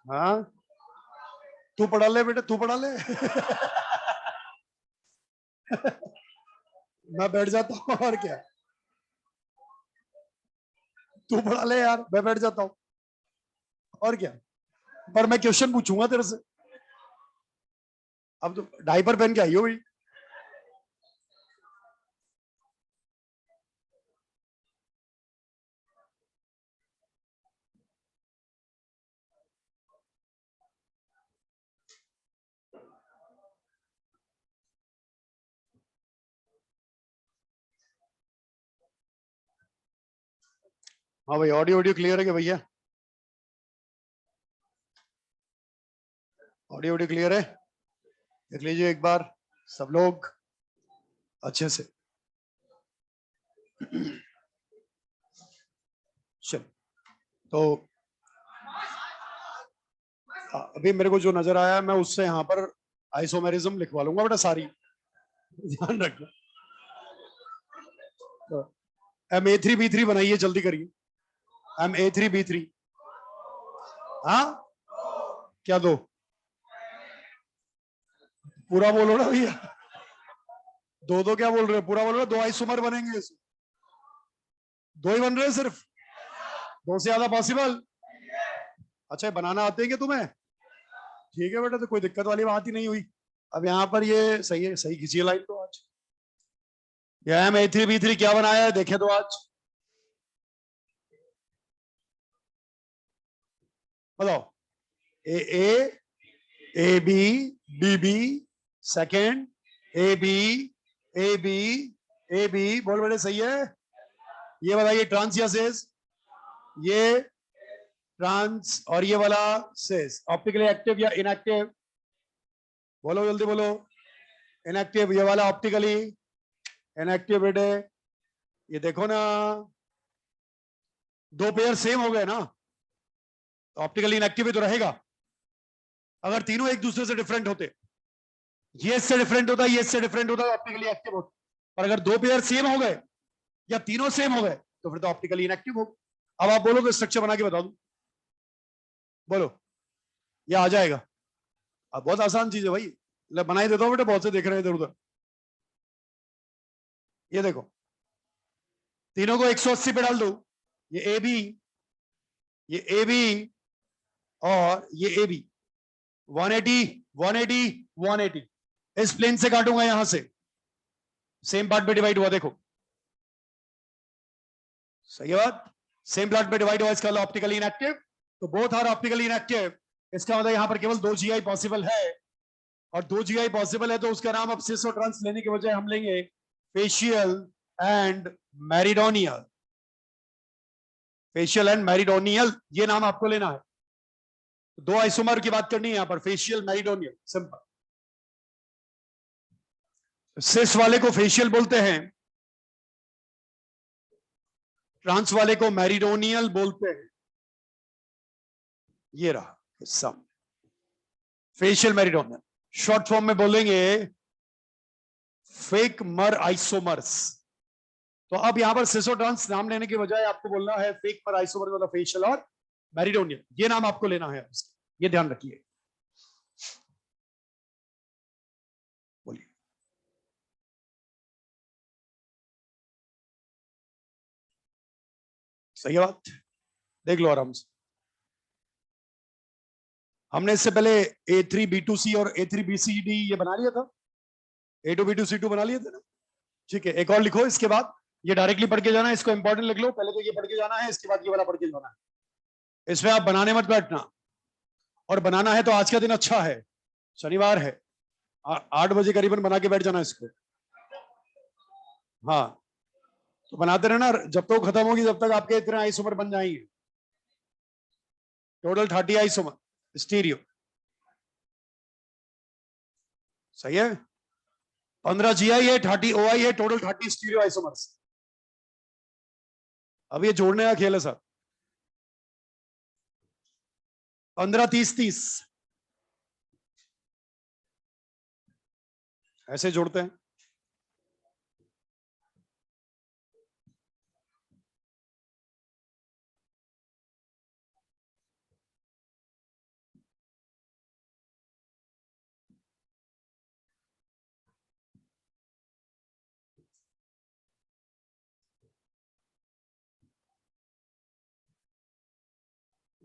हाँ, तू पढ़ा ले बेटा, तू पढ़ा ले। मैं बैठ जाता हूँ और क्या, तू पढ़ा ले यार, मैं बैठ जाता हूँ और क्या। पर मैं क्वेश्चन पूछूंगा तेरे से। अब तो डायपर पहन के आई हो भाई। हाँ भाई, ऑडियो ऑडियो क्लियर है क्या भैया? ऑडियो ऑडियो क्लियर है? देख लीजिए एक बार सब लोग अच्छे से। चल, तो अभी मेरे को जो नजर आया मैं उससे यहाँ पर आइसोमेरिज्म लिखवा लूंगा बेटा सारी। ध्यान रखना। M A3B3 बनाइए, जल्दी करिए। M A3B3। हाँ, क्या दो? पूरा बोलो ना भैया। दो दो क्या बोल रहे हो, पूरा बोल रहे हो। दो आइसोमर बनेंगे इसमें। दो ही बन रहे हैं सिर्फ? दो से ज्यादा पॉसिबल? अच्छा, बनाना आते हैं क्या तुम्हें? ठीक है बेटा, तो कोई दिक्कत वाली बात ही नहीं हुई। अब यहाँ पर ये सही है, सही खींचिए लाइन तो आज। ये M A3B3 क्या बनाया है देखे तो आज। बताओ। A A, A B, B B, second A B, A B, A B, बोल बेटे सही है। ये बताइए ट्रांस या सेस? ये ट्रांस और ये वाला सेस। ऑप्टिकली एक्टिव या इनएक्टिव? बोलो जल्दी बोलो। इनएक्टिव। ये वाला ऑप्टिकली इनएक्टिव बेटे। ये देखो ना, दो पेयर सेम हो गए ना, तो ऑप्टिकली इनएक्टिव ही तो रहेगा। अगर तीनों एक दूसरे से डिफरेंट होते, ये इससे डिफरेंट होता, ये इससे डिफरेंट होता, तो ऑप्टिकली एक्टिव होता। और अगर दो पेयर सेम हो गए या तीनों सेम हो गए तो फिर तो ऑप्टिकली इनएक्टिव हो। अब आप बोलो तो स्ट्रक्चर बना के बता दो, बोलो। ये आ जाएगा। अब बहुत आसान चीज है भाई, बना ही देता हूं बेटा, बहुत से देख रहे हैं इधर उधर। ये देखो, तीनों को 180 पे डाल दो। ये ए बी, ये ए बी और ये ए बी। 180, 180, 180। इस प्लेन से काटूंगा यहां से, सेम पार्ट पे डिवाइड हुआ, देखो सही है बात। सेम प्लॉट पे डिवाइड हुआ, इसका मतलब ऑप्टिकली इनएक्टिव। तो बोथ आर ऑप्टिकली इनएक्टिव। इसका मतलब यहां पर केवल दो जीआई पॉसिबल है, और दो जीआई पॉसिबल है तो उसका नाम अब सिस और ट्रांस लेने के बजाय हम लेंगे फेशियल एंड मैरिडोनियल। फेशियल एंड मैरिडोनियल, ये नाम आपको लेना है। दो आइसोमर की बात करनी है यहां पर, फेशियल मैरिडोनियल, सिंपल। सिस वाले को फेशियल बोलते हैं, ट्रांस वाले को मैरिडोनियल बोलते हैं। ये रहा सम, फेशियल मैरिडोनियल। शॉर्ट फॉर्म में बोलेंगे फेक मर आइसोमर्स। तो अब यहां पर सिसोट्रांस नाम लेने के बजाय आपको बोलना है फेक मर आइसोमर, मतलब फेशियल और मैरिडोनियल, ये नाम आपको लेना है। ये ध्यान रखिए। बोलिए। सही बात, देख लो आराम से। हमने इससे पहले A3B2C और A3BCD ये बना लिया था, A2B2C2 बना लिए थे ना। ठीक है, एक और लिखो इसके बाद। ये डायरेक्टली पढ़ के जाना है, इसको इंपॉर्टेंट लिख लो। पहले तो ये पढ़ के जाना है, इसके बाद ये वाला पढ़ के जाना है। इसमें आप बनाने मत बैठना, और बनाना है तो आज का दिन अच्छा है, शनिवार है, 8 बजे करीबन बना के बैठ जाना इसको। हाँ, तो बनाते रहना, जब तक खत्म होगी जब तक आपके इतने आइसोमर बन जाएंगे। Total 30 isomer stereo. सही है। 15 GI है, 30 OI है, टोटल 30 स्टीरियो आइसोमर्स। अब ये जोड़ने का खेल है सर। 15, 30, 30 ऐसे जोड़ते हैं।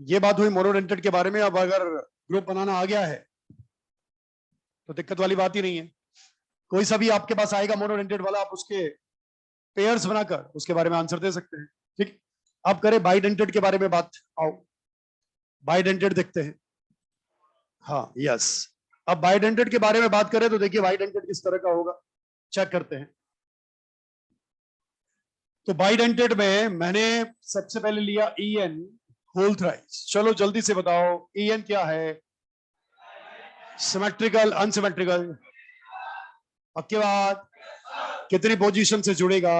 ये बात हुई मोनोडेंटेड के बारे में। अब अगर ग्रुप बनाना आ गया है तो दिक्कत वाली बात ही नहीं है। कोई सा भी आपके पास आएगा मोनोडेंटेड वाला, आप उसके पेयर्स बनाकर उसके बारे में आंसर दे सकते हैं। ठीक, अब करें बाइडेंटेड के बारे में बात। आओ बाइडेंटेड देखते हैं। हाँ यस, अब बाइडेंटेड के बारे में बात करें तो देखिए बाइडेंटेड किस तरह का होगा, चेक करते हैं। तो बाइडेंटेड में मैंने सबसे पहले लिया ई एन होल थ्राइस। चलो जल्दी से बताओ ई एन क्या है? Symmetrical, unsymmetrical? पक्की बात? कितनी पोजीशन से जुड़ेगा?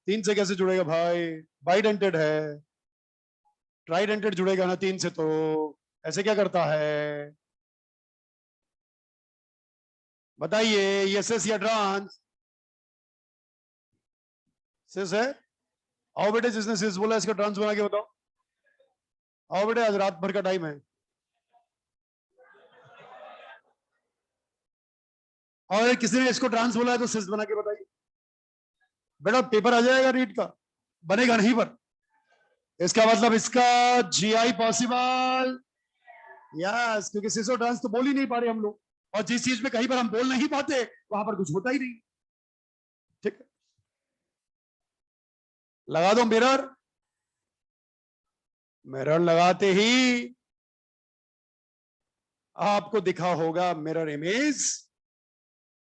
3 से कैसे जुड़ेगा भाई? बाइडेंटेड है। ट्राइडेंटेड जुड़ेगा ना 3 से, तो ऐसे क्या करता है बताइए? ये सेस या ट्रांस? सेस है। आओ बेटे, जिसने सेस बोला इसका ट्रांस बना के बताओ। आओ बेटे, आज रात भर का टाइम है। और किसी ने इसको ट्रांस बोला है तो सेस बना के बताइए। बेटा पेपर आ जाएगा रीड का, बनेगा नहीं पर। इसका मतलब इसका जीआई पॉसिबल। यस, क्योंकि सिस और ट्रांस तो बोल ही नहीं पा रहे हम लोग, और जिस चीज में कहीं पर हम बोल नहीं पाते वहां पर कुछ होता ही नहीं। ठीक है, लगा दो मिरर। मिरर लगाते ही आपको दिखा होगा मिरर इमेज,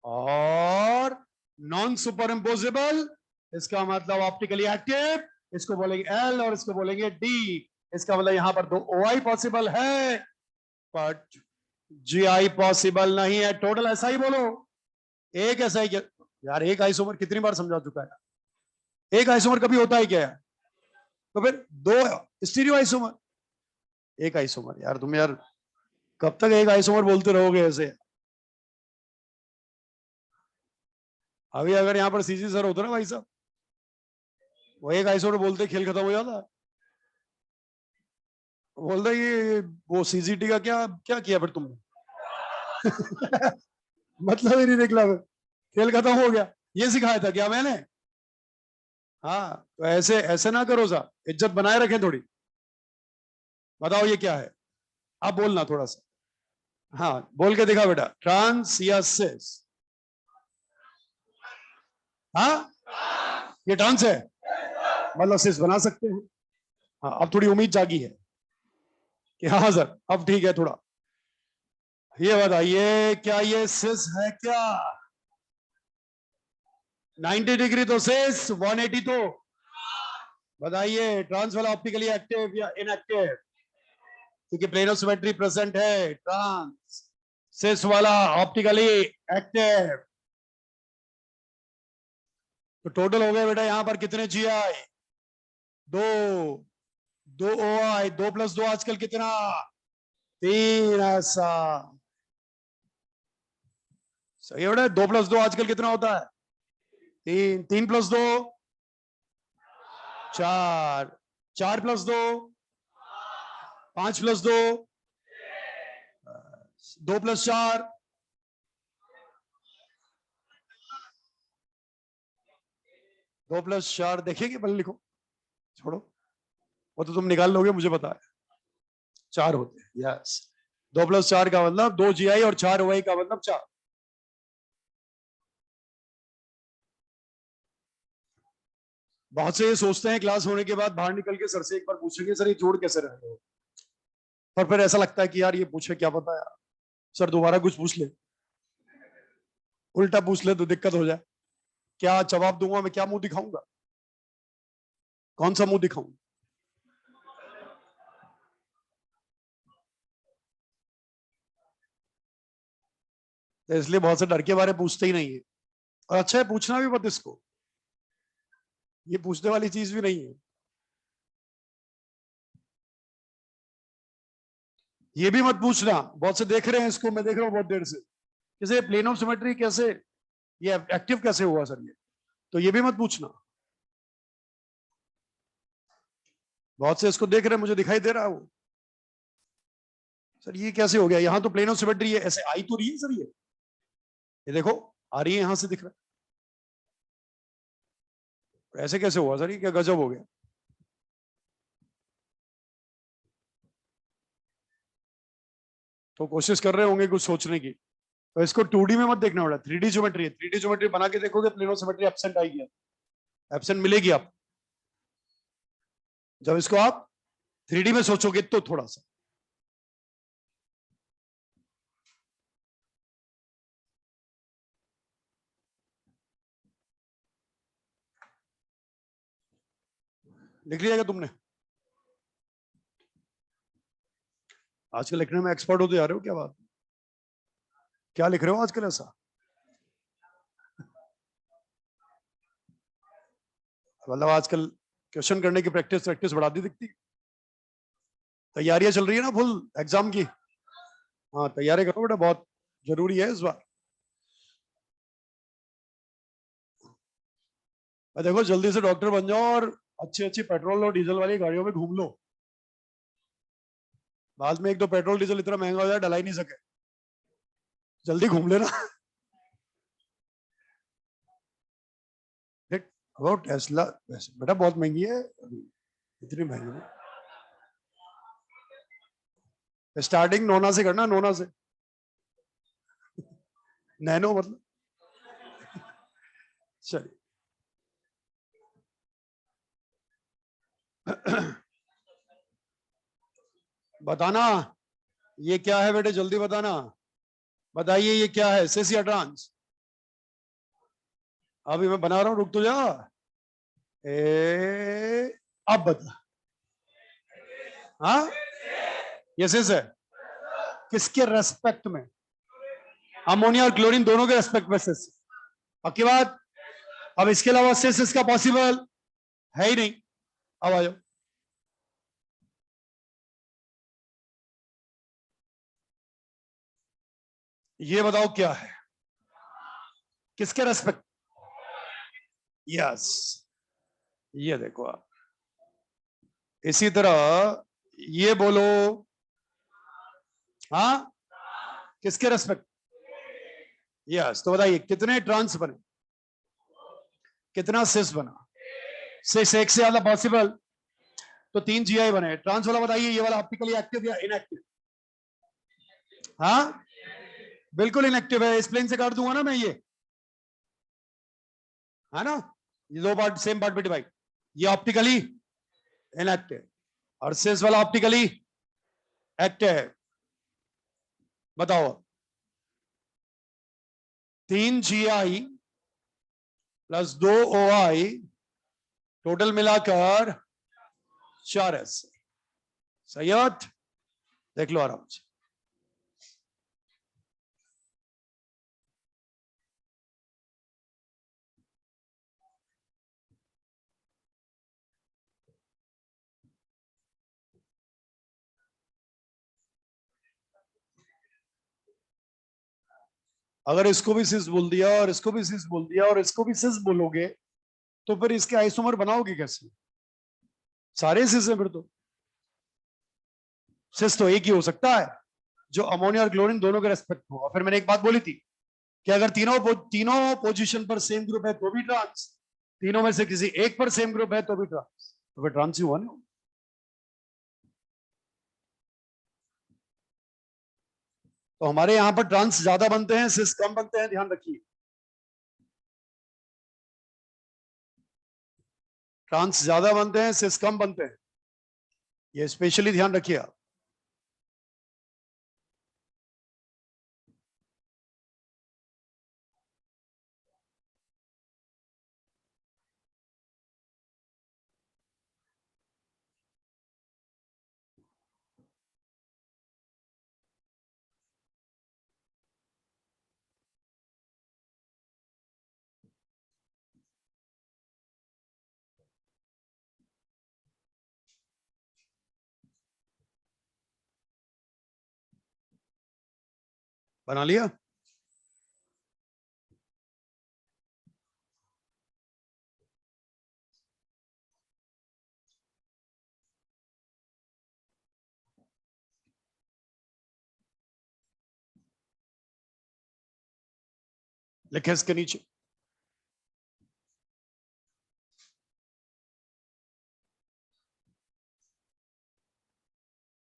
और नॉन सुपर इम्पोजिबल, इसका मतलब ऑप्टिकली एक्टिव, इसको बोलेंगे एल और इसको बोलेंगे डी। इसका मतलब यहां पर 2 OI पॉसिबल है, बट GI पॉसिबल नहीं है। टोटल ऐसा ही बोलो, एक ऐसा ही यार। एक आइसोमर कितनी बार समझा चुका है? एक आइसोमर कभी होता है क्या? तो फिर 2 स्टीरियो आइसोमर, एक आइसोमर। यार तुम यार कब तक एक आइसोमर बोलते रहोगे ऐसे? अभी अगर यहाँ पर सीजी सर होते ना भाई साहब, वो एक आइसोमर बोलते खेल खत्म हो जाता। बोलते ये वो सीजीटी का क्या क्या किया फिर तुमने? मतलब ही नहीं निकला, फिर खेल खत्म हो गया। ये सिखाया था क्या मैंने? हाँ, तो ऐसे ऐसे ना करो सा, इज्जत बनाए रखें थोड़ी। बताओ ये क्या है? आप बोलना थोड़ा सा। हाँ बोल के दिखा बेटा, ट्रांस या सिस? हाँ, ये ट्रांस है, मतलब सिस बना सकते हैं। हाँ, अब थोड़ी उम्मीद जागी है कि हाँ सर अब ठीक है थोड़ा। ये बताइए क्या ये सिस है क्या? 90 डिग्री तो सिस, 180 तो बताइए ट्रांस वाला ऑप्टिकली एक्टिव या इनएक्टिव? क्योंकि प्लेन ऑफ सिमेट्री प्रेजेंट है, ट्रांस। सिस वाला ऑप्टिकली एक्टिव। तो टोटल हो गए बेटा यहां पर कितने GI? 2, 2 OI, 2 + 2 आजकल कितना? 3। ऐसा सही है बेटा, 2 + 2 आजकल कितना होता है? 3। 3 + 2 4। 4 + 2 5 + 2 2 + 4 2 + 4 देखेंगे पहले लिखो, छोड़ो वो तो तुम निकाल लोगे, मुझे पता है। 4 होते हैं, यस। 2 + 4 का मतलब 2 GI और 4 OI का मतलब 4। बहुत से ये सोचते हैं क्लास होने के बाद बाहर निकल के सर से एक बार पूछेंगे सर ये जोड़ कैसे रहे हो, और फिर ऐसा लगता है कि यार ये पूछे क्या पता यार, सर दोबारा कुछ पूछ ले, उल्टा पूछ ले तो दिक्कत हो जाए। क्या जवाब दूंगा मैं? क्या मुंह दिखाऊंगा? कौन सा मुंह दिखाऊं? तो इसलिए बहुत से डर के बारे पूछते ही नहीं है। और अच्छा है पूछना भी मत इसको, ये पूछने वाली चीज भी नहीं है। ये भी मत पूछना, बहुत से देख रहे हैं इसको, मैं देख रहा हूँ बहुत देर से, जैसे प्लेन ऑफ सिमेट्री कैसे, ये एक्टिव कैसे हुआ सर ये, तो ये भी मत पूछना। बहुत से इसको देख रहे हैं, मुझे दिखाई दे रहा है वो, सर ये कैसे हो गया, यहाँ तो प्लेन ऑफ सिमेट्री है, ऐसे आई तो रही है सर ये देखो आ रही है, यहां से दिख रहा है, ऐसे कैसे हुआ सर, ये क्या गजब हो गया। तो कोशिश कर रहे होंगे कुछ सोचने की। तो इसको 2D में मत देखना पड़ा, 3D ज्योमेट्री है। 3D ज्योमेट्री बना के देखोगे प्लेनो सिमेट्री एब्सेंट आएगी, एब्सेंट मिलेगी आप जब इसको आप 3D में सोचोगे तो थोड़ा सा। लिख लिया क्या तुमने? आजकल लिखने में एक्सपर्ट होते जा रहे हो, क्या बात? क्या लिख रहे हो आजकल ऐसा? मतलब आजकल क्वेश्चन करने की प्रैक्टिस प्रैक्टिस बढ़ा दी दिखती। तैयारियां चल रही है ना फुल एग्जाम की? हाँ तैयारी करो बेटा, बहुत जरूरी है इस बार। देखो जल्दी से डॉक्टर बन जाओ और अच्छी अच्छी पेट्रोल और डीजल वाली गाड़ियों में घूम लो। बाद में एक तो पेट्रोल डीजल इतना महंगा हो जाए डला ही नहीं सके। जल्दी घूम लेना। देख वो टेस्ला बेटा बहुत महंगी है, इतनी महंगी नहीं। स्टार्टिंग नोना से करना, नोना से। नैनो मतलब। चलिए। बताना ये क्या है बेटे, जल्दी बताना। बताइए ये क्या है, सिस या ट्रांस? अभी मैं बना रहा हूं, रुक तो जा। अब बता। हाँ ये सिस है। किसके रेस्पेक्ट में? अमोनिया और क्लोरीन दोनों के रेस्पेक्ट में सिस। पक्की बात? अब इसके अलावा सिस इसका पॉसिबल है ही नहीं। अब आ जाओ। ये बताओ क्या है, किसके रेस्पेक्ट? यस, ये देखो आप। इसी तरह ये बोलो। हाँ किसके रेस्पेक्ट? यस, तो बताइए कितने ट्रांस बने, कितना सिस बना? सिस एक से ज्यादा पॉसिबल, तो 3 जीआई बने। ट्रांस वाला बताइए, ये वाला ऑप्टिकली एक्टिव या इनएक्टिव? हाँ बिल्कुल इनएक्टिव है, इस प्लेन से काट दूंगा ना मैं ये, है ना? ये दो पार्ट सेम पार्ट में डिवाइड। ये ऑप्टिकली इनएक्टिव और सिस वाला ऑप्टिकली एक्टिव। बताओ 3 जीआई प्लस 2 ओआई, टोटल मिलाकर 4 एस। सही बात, देख लो आराम से। अगर इसको भी सिस बोल दिया और इसको भी सिस बोल दिया और इसको भी सिस बोलोगे तो फिर इसके आइसोमर बनाओगे कैसे? सारे सिस है फिर तो। सिस तो एक ही हो सकता है जो अमोनिया और क्लोरीन दोनों के रेस्पेक्ट हो। और फिर मैंने एक बात बोली थी कि अगर तीनों पोजीशन पर सेम ग्रुप है तो भी ट्रांस, तीनों में से किसी एक पर सेम ग्रुप है तो भी ट्रांस, तो फिर ट्रांस ही हुआ ना। तो हमारे यहां पर ट्रांस ज्यादा बनते हैं, सिस कम बनते हैं, ध्यान रखिए। ट्रांस ज्यादा बनते हैं, सिस कम बनते हैं, ये स्पेशली ध्यान रखिए आप। बना लिया? लिखे इसके नीचे।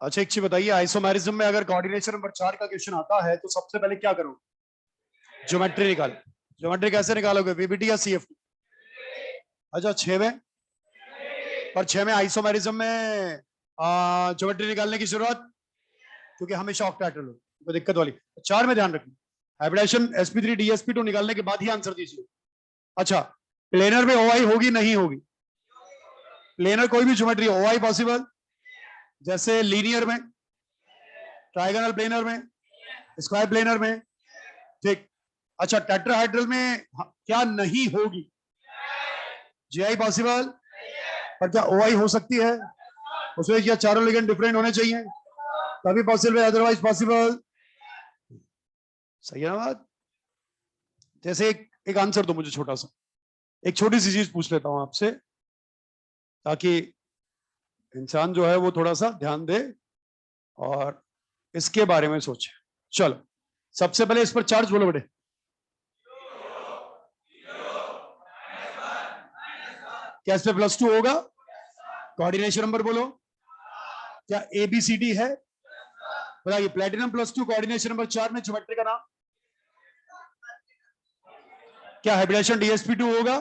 अच्छा एक चीज बताइए, आइसोमेरिज्म में अगर कोऑर्डिनेशन नंबर 4 का क्वेश्चन आता है तो सबसे पहले क्या करो? ज्योमेट्री निकालो। ज्योमेट्री कैसे निकालोगे, वीबीटी या सीएफटी? अच्छा 6 में, पर 6 में आइसोमेरिज्म में ज्योमेट्री निकालने की जरूरत, क्योंकि हमेशा ऑक्टाहेड्रल हो, कोई दिक्कत वाली। 4 में ध्यान रखना, हाइब्रिडेशन sp3 dsp2 निकालने के बाद ही आंसर दीजिए। अच्छा प्लेनर में ओआई होगी नहीं होगी? प्लेनर कोई भी ज्योमेट्री ओआई पॉसिबल, जैसे लीनियर में, ट्राइगोनल प्लेनर में, स्क्वायर प्लेनर में, ठीक। अच्छा टेट्राहेड्रल में क्या नहीं होगी? जीआई पॉसिबल, पर क्या ओआई हो सकती है? उसमें क्या चारों लिगेंड डिफरेंट होने चाहिए तभी पॉसिबल है, अदरवाइज पॉसिबल। सही है ना बात? जैसे एक आंसर दो मुझे छोटा सा, एक छोटी सी चीज पूछ लेता हूं आपसे, ताकि इंसान जो है वो थोड़ा सा ध्यान दे और इसके बारे में सोचे। चलो सबसे पहले इस पर चार्ज बोलो बेटे। क्या इस पे +2 होगा? कोऑर्डिनेशन नंबर बोलो। क्या ABCD है? बताइए प्लेटिनम +2 कोऑर्डिनेशन नंबर 4 में ज्योमेट्री का नाम क्या? हाइब्रिडेशन DSP2 होगा।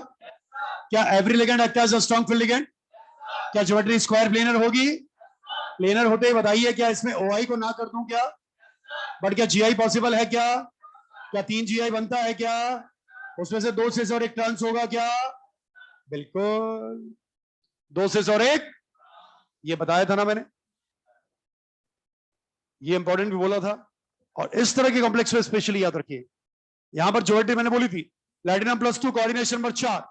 क्या every ligand act as a strong field ligand? क्या ज्योमेट्री स्क्वायर प्लेनर होगी? प्लेनर होते ही बताइए, क्या इसमें OI को ना कर दूं क्या? बट क्या GI पॉसिबल है क्या? क्या 3 GI बनता है क्या? उसमें से 2 सिस और 1 ट्रांस होगा क्या? बिल्कुल 2 सिस और 1, ये बताया था ना मैंने, ये इंपॉर्टेंट भी बोला था। और इस तरह के कॉम्प्लेक्स में स्पेशली याद रखिए, यहां पर ज्योमेट्री मैंने बोली थी platinum +2 coordination number 4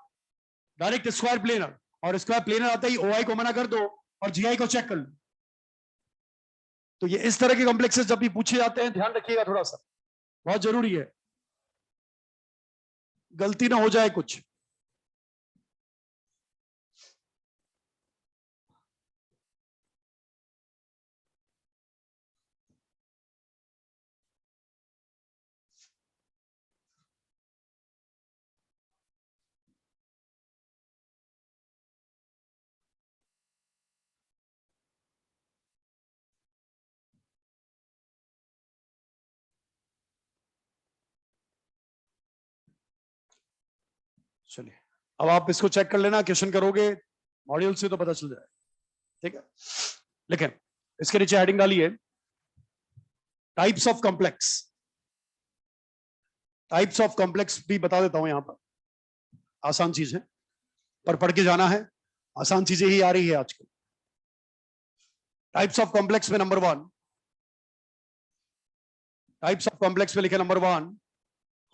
direct square planar, और स्क्वायर प्लेनर आता ही OI को मना कर दो और GI को चेक कर लो। तो ये इस तरह के कॉम्प्लेक्सेस जब भी पूछे जाते हैं ध्यान रखिएगा, थोड़ा सा बहुत जरूरी है, गलती ना हो जाए कुछ। चलिए अब आप इसको चेक कर लेना, क्वेश्चन करोगे मॉड्यूल से तो पता चल जाए, ठीक है। लेकिन इसके नीचे हेडिंग डालिए types of complex. Types of complex भी बता देता हूं यहां पर, आसान चीज है पर पढ़ के जाना है, आसान चीजें ही आ रही है आजकल। टाइप्स ऑफ कॉम्प्लेक्स में नंबर 1, टाइप्स ऑफ कॉम्प्लेक्स में लिखे number 1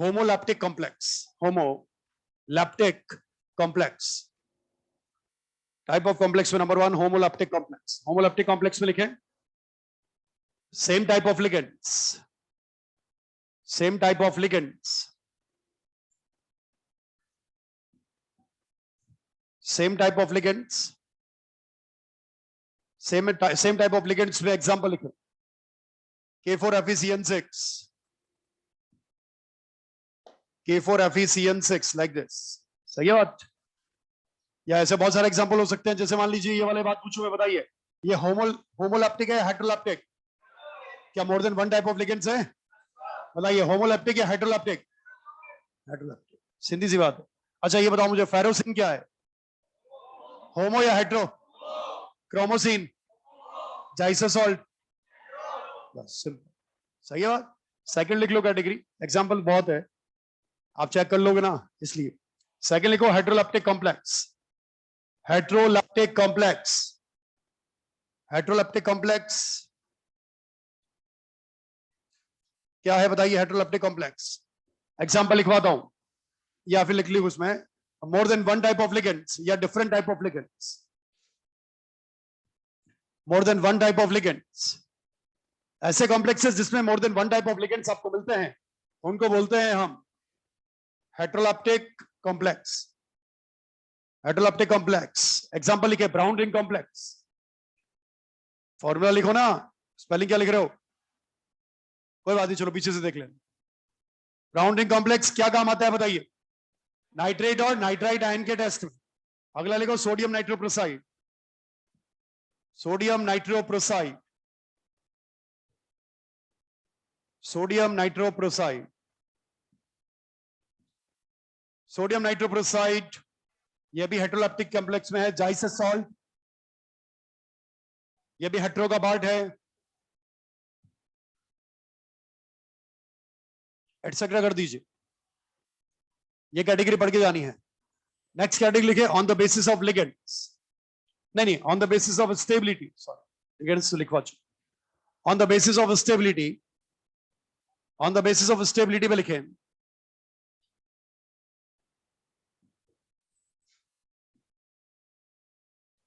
homoleptic complex. Homoleptic complex, type of complex में number 1 homoleptic complex. Homoleptic complex में लिखें same type of ligands, same type of ligands, same type of ligands, same type of ligands में example लिखें K4FeCN6, K4FeCN6 like this. सही है बात? या ऐसे बहुत सारे एग्जांपल हो सकते हैं, जैसे मान लीजिए ये वाले बात पूछूं मैं, बताइए ये होमोलैप्टिक है हेटेरोलैप्टिक? क्या मोर than one type of ligands है? बताइए होमोलैप्टिक या हेटेरोलैप्टिक? हेटेरोलैप्टिक, सीधी सी बात है। अच्छा ये बताओ मुझे फेरोसिन क्या है? होमो या हेटेरो? क्रोमोसिन, जाइसोसॉल्ट, बस सिंपल। सही है बात? सेकंड लिख लो कैटेगरी, एग्जांपल बहुत है, आप चेक कर लोगे ना इसलिए। सेकंड लिखो हेटेरोलैप्टिक complex. Heteroleptic complex, heteroleptic complex क्या है बताइए? हेटेरोलैप्टिक कॉम्प्लेक्स एग्जांपल लिखवाता हूं, या फिर लिख ली उसमें more than one type of ligands या different type of ligands. More than one type of ligands, ऐसे कॉम्प्लेक्सेस जिसमें more than one type of ligands आपको मिलते हैं उनको बोलते हैं हम heteroleptic complex. Heteroleptic complex example लिखे ब्राउन रिंग कॉम्प्लेक्स। फॉर्मूला लिखो ना, स्पेलिंग क्या लिख रहे हो? कोई बात नहीं, चलो पीछे से देख लें। ब्राउन रिंग कॉम्प्लेक्स क्या काम आता है बताइए? नाइट्रेट और नाइट्राइट आयन के टेस्ट में। अगला लिखो sodium nitroprusside, sodium nitroprusside. Sodium nitroprusside, sodium nitroprusside ये भी हेटेरोलेप्टिक कॉम्प्लेक्स में है। जाइसस सॉल्ट ये भी हेटेरो का पार्ट है, एटसेट्रा कर दीजिए। ये कैटेगरी पढ़ के जानी है। नेक्स्ट कैटेगरी लिखे on the basis of ligands, नहीं on the basis of stability, sorry ligands लिखवा चाहिए। On the basis of stability, on the basis of stability में लिखें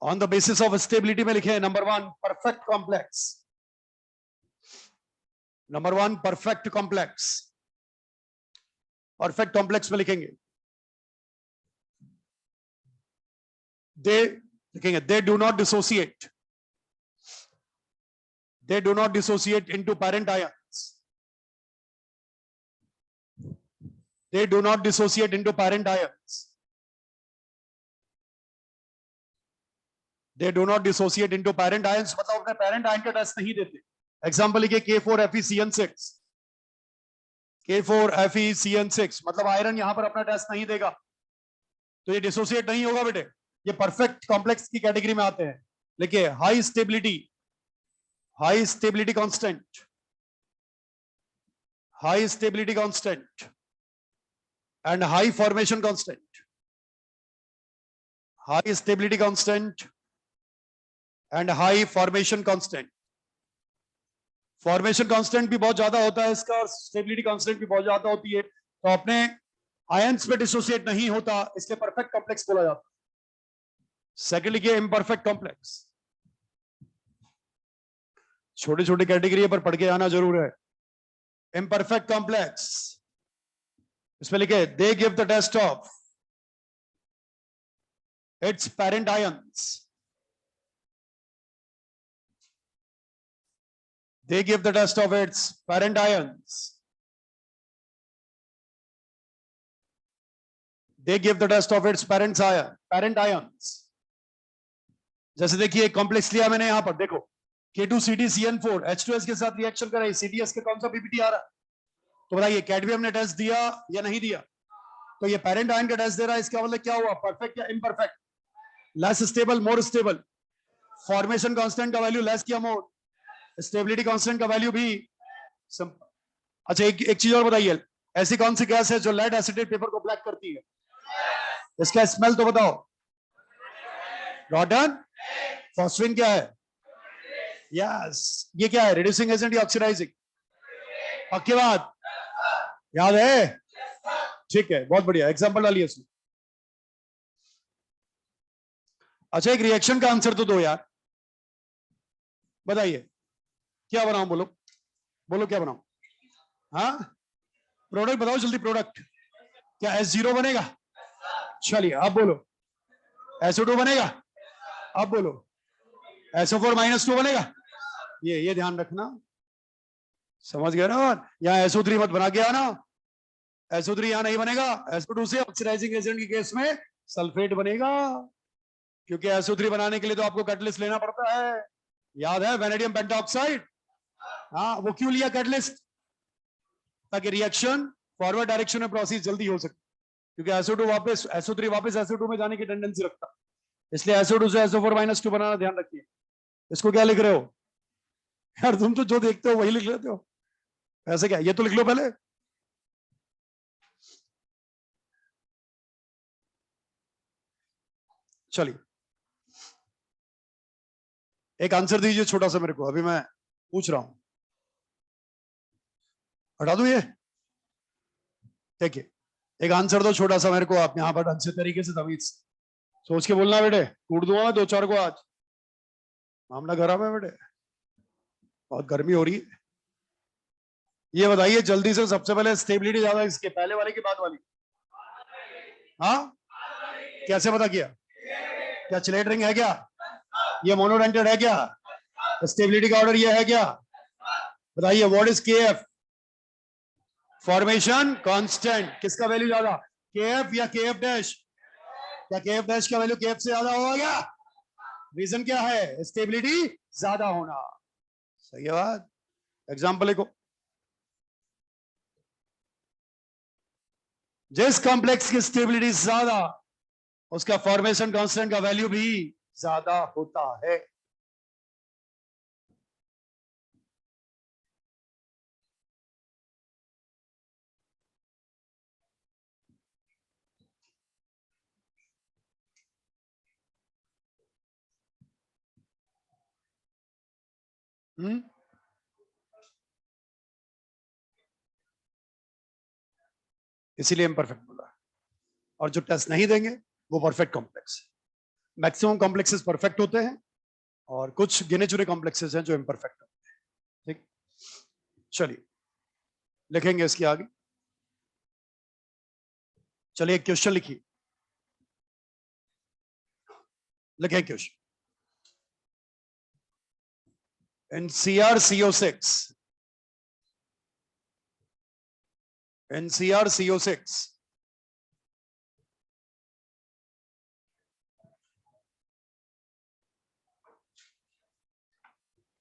on the basis of stability में लिखे number 1 perfect complex, number 1 perfect complex, perfect complex में लिखेंगे they, लिखेंगे they do not dissociate, they do not dissociate into parent ions, they do not dissociate into parent ions, they do not dissociate into parent ions, मतलब अपने parent ion का test नहीं देते। Example लिखिए K4FeCN6, K4FeCN6 मतलब iron यहां पर अपना टेस्ट नहीं देगा, तो ये डिसोसिएट नहीं होगा बेटे, ये परफेक्ट कॉम्प्लेक्स की कैटेगरी में आते हैं। लिखिए high stability, high stability constant, high stability constant and high formation constant, high stability constant and high formation constant, formation constant भी बहुत ज्यादा होता है इसका और स्टेबिलिटी कांस्टेंट भी बहुत ज्यादा होती है, तो अपने आयंस पे डिसोसिएट नहीं होता, इसलिए परफेक्ट कॉम्प्लेक्स बोला जाता है। सेकंड लिखिए इम्परफेक्ट कॉम्प्लेक्स, छोटे छोटे कैटेगरी पर पढ़ के आना जरूर है। इम्परफेक्ट कॉम्प्लेक्स, इसमें लिखे they give the test of its parent ions, they give the test of its parent ions, they give the test of its parent ions। जैसे देखिए कॉम्प्लेक्स लिया मैंने यहां पर, देखो K2CdCN4 H2S के साथ रिएक्शन कर रही है, CDS के कौन सा पीपीटी आ रहा है, तो बताइए कैडमियम ने टेस्ट दिया या नहीं दिया, तो ये पेरेंट आयन का टेस्ट दे रहा है, इसका मतलब क्या हुआ, परफेक्ट या imperfect, less stable more stable, formation constant का वैल्यू लेस किया मोर, स्टेबिलिटी कांस्टेंट का वैल्यू भी अच्छा एक चीज और बताइए, ऐसी कौन सी गैस है जो लेड एसिडेट पेपर को ब्लैक करती है, इसका स्मेल तो बताओ, रॉटन, फॉस्फेन क्या है, यस ये क्या है, रिड्यूसिंग एजेंट या ऑक्सीडाइजिंग, पक्की बात याद है, ठीक है बहुत बढ़िया, एग्जांपल डालिए इसमें। अच्छा एक रिएक्शन का आंसर तो दो यार, बताइए क्या बनाऊं, बोलो बोलो क्या बनाऊं, हाँ प्रोडक्ट बताओ जल्दी, प्रोडक्ट क्या S0 बनेगा, चलिए अब बोलो, SO2 बनेगा, अब बोलो SO4-2 बनेगा, ये ध्यान रखना, समझ गए ना, यहाँ SO3 मत बना के आना, SO3 यहां नहीं बनेगा, SO2 से ऑक्सीडाइजिंग एजेंट के केस में सल्फेट बनेगा, क्योंकि SO3 बनाने के लिए तो आपको कैटलिस्ट लेना पड़ता है, याद है वेनेडियम पेंटाऑक्साइड, हाँ वो क्यों लिया कैटलिस्ट, ताकि रिएक्शन फॉरवर्ड डायरेक्शन में प्रोसेस जल्दी हो सके, क्योंकि SO2 वापस SO3 वापस SO2 में जाने की टेंडेंसी रखता, इसलिए SO2 से SO4-2 बनाना ध्यान रखिए। इसको क्या लिख रहे हो यार, तुम तो जो देखते हो वही लिख लेते हो, ऐसे क्या, ये तो लिख लो पहले, चलिए एक आंसर दीजिए छोटा सा मेरे को, अभी मैं पूछ रहा हूं, हटा दूं ये, देखिए एक आंसर दो छोटा सा मेरे को, आप यहां पर अच्छे तरीके से तमीज सोच के बोलना बेटे, कूट दूंगा मैं 2-4 को, आज मामला खराब है बेटे, बहुत गर्मी हो रही है। ये बताइए जल्दी से, सबसे पहले स्टेबिलिटी ज्यादा इसके पहले वाले की बाद वाली, हाँ कैसे पता किया, क्या चिलेट रिंग है क्या, ये मोनोडेंटेड है क्या, स्टेबिलिटी का ऑर्डर ये है क्या, बताइए what is KF, formation constant, किसका वैल्यू ज्यादा, KF या KF डैश, क्या KF डैश का वैल्यू KF से ज्यादा होगा क्या, रीजन क्या है, स्टेबिलिटी ज्यादा होना, सही है बात। एग्जांपल लिखो, जिस कॉम्प्लेक्स की स्टेबिलिटी ज्यादा, उसका फॉर्मेशन कांस्टेंट का वैल्यू भी ज्यादा होता है। इसीलिए इम्परफेक्ट बोला। और जो टेस्ट नहीं देंगे वो perfect complex. Maximum complexes perfect होते हैं और कुछ गिने चुने कॉम्प्लेक्सेस हैं जो इम्परफेक्ट होते हैं। ठीक, चलिए लिखेंगे इसके आगे। चलिए एक क्वेश्चन लिखिए, लिखें question. in CrCO6, in CrCO6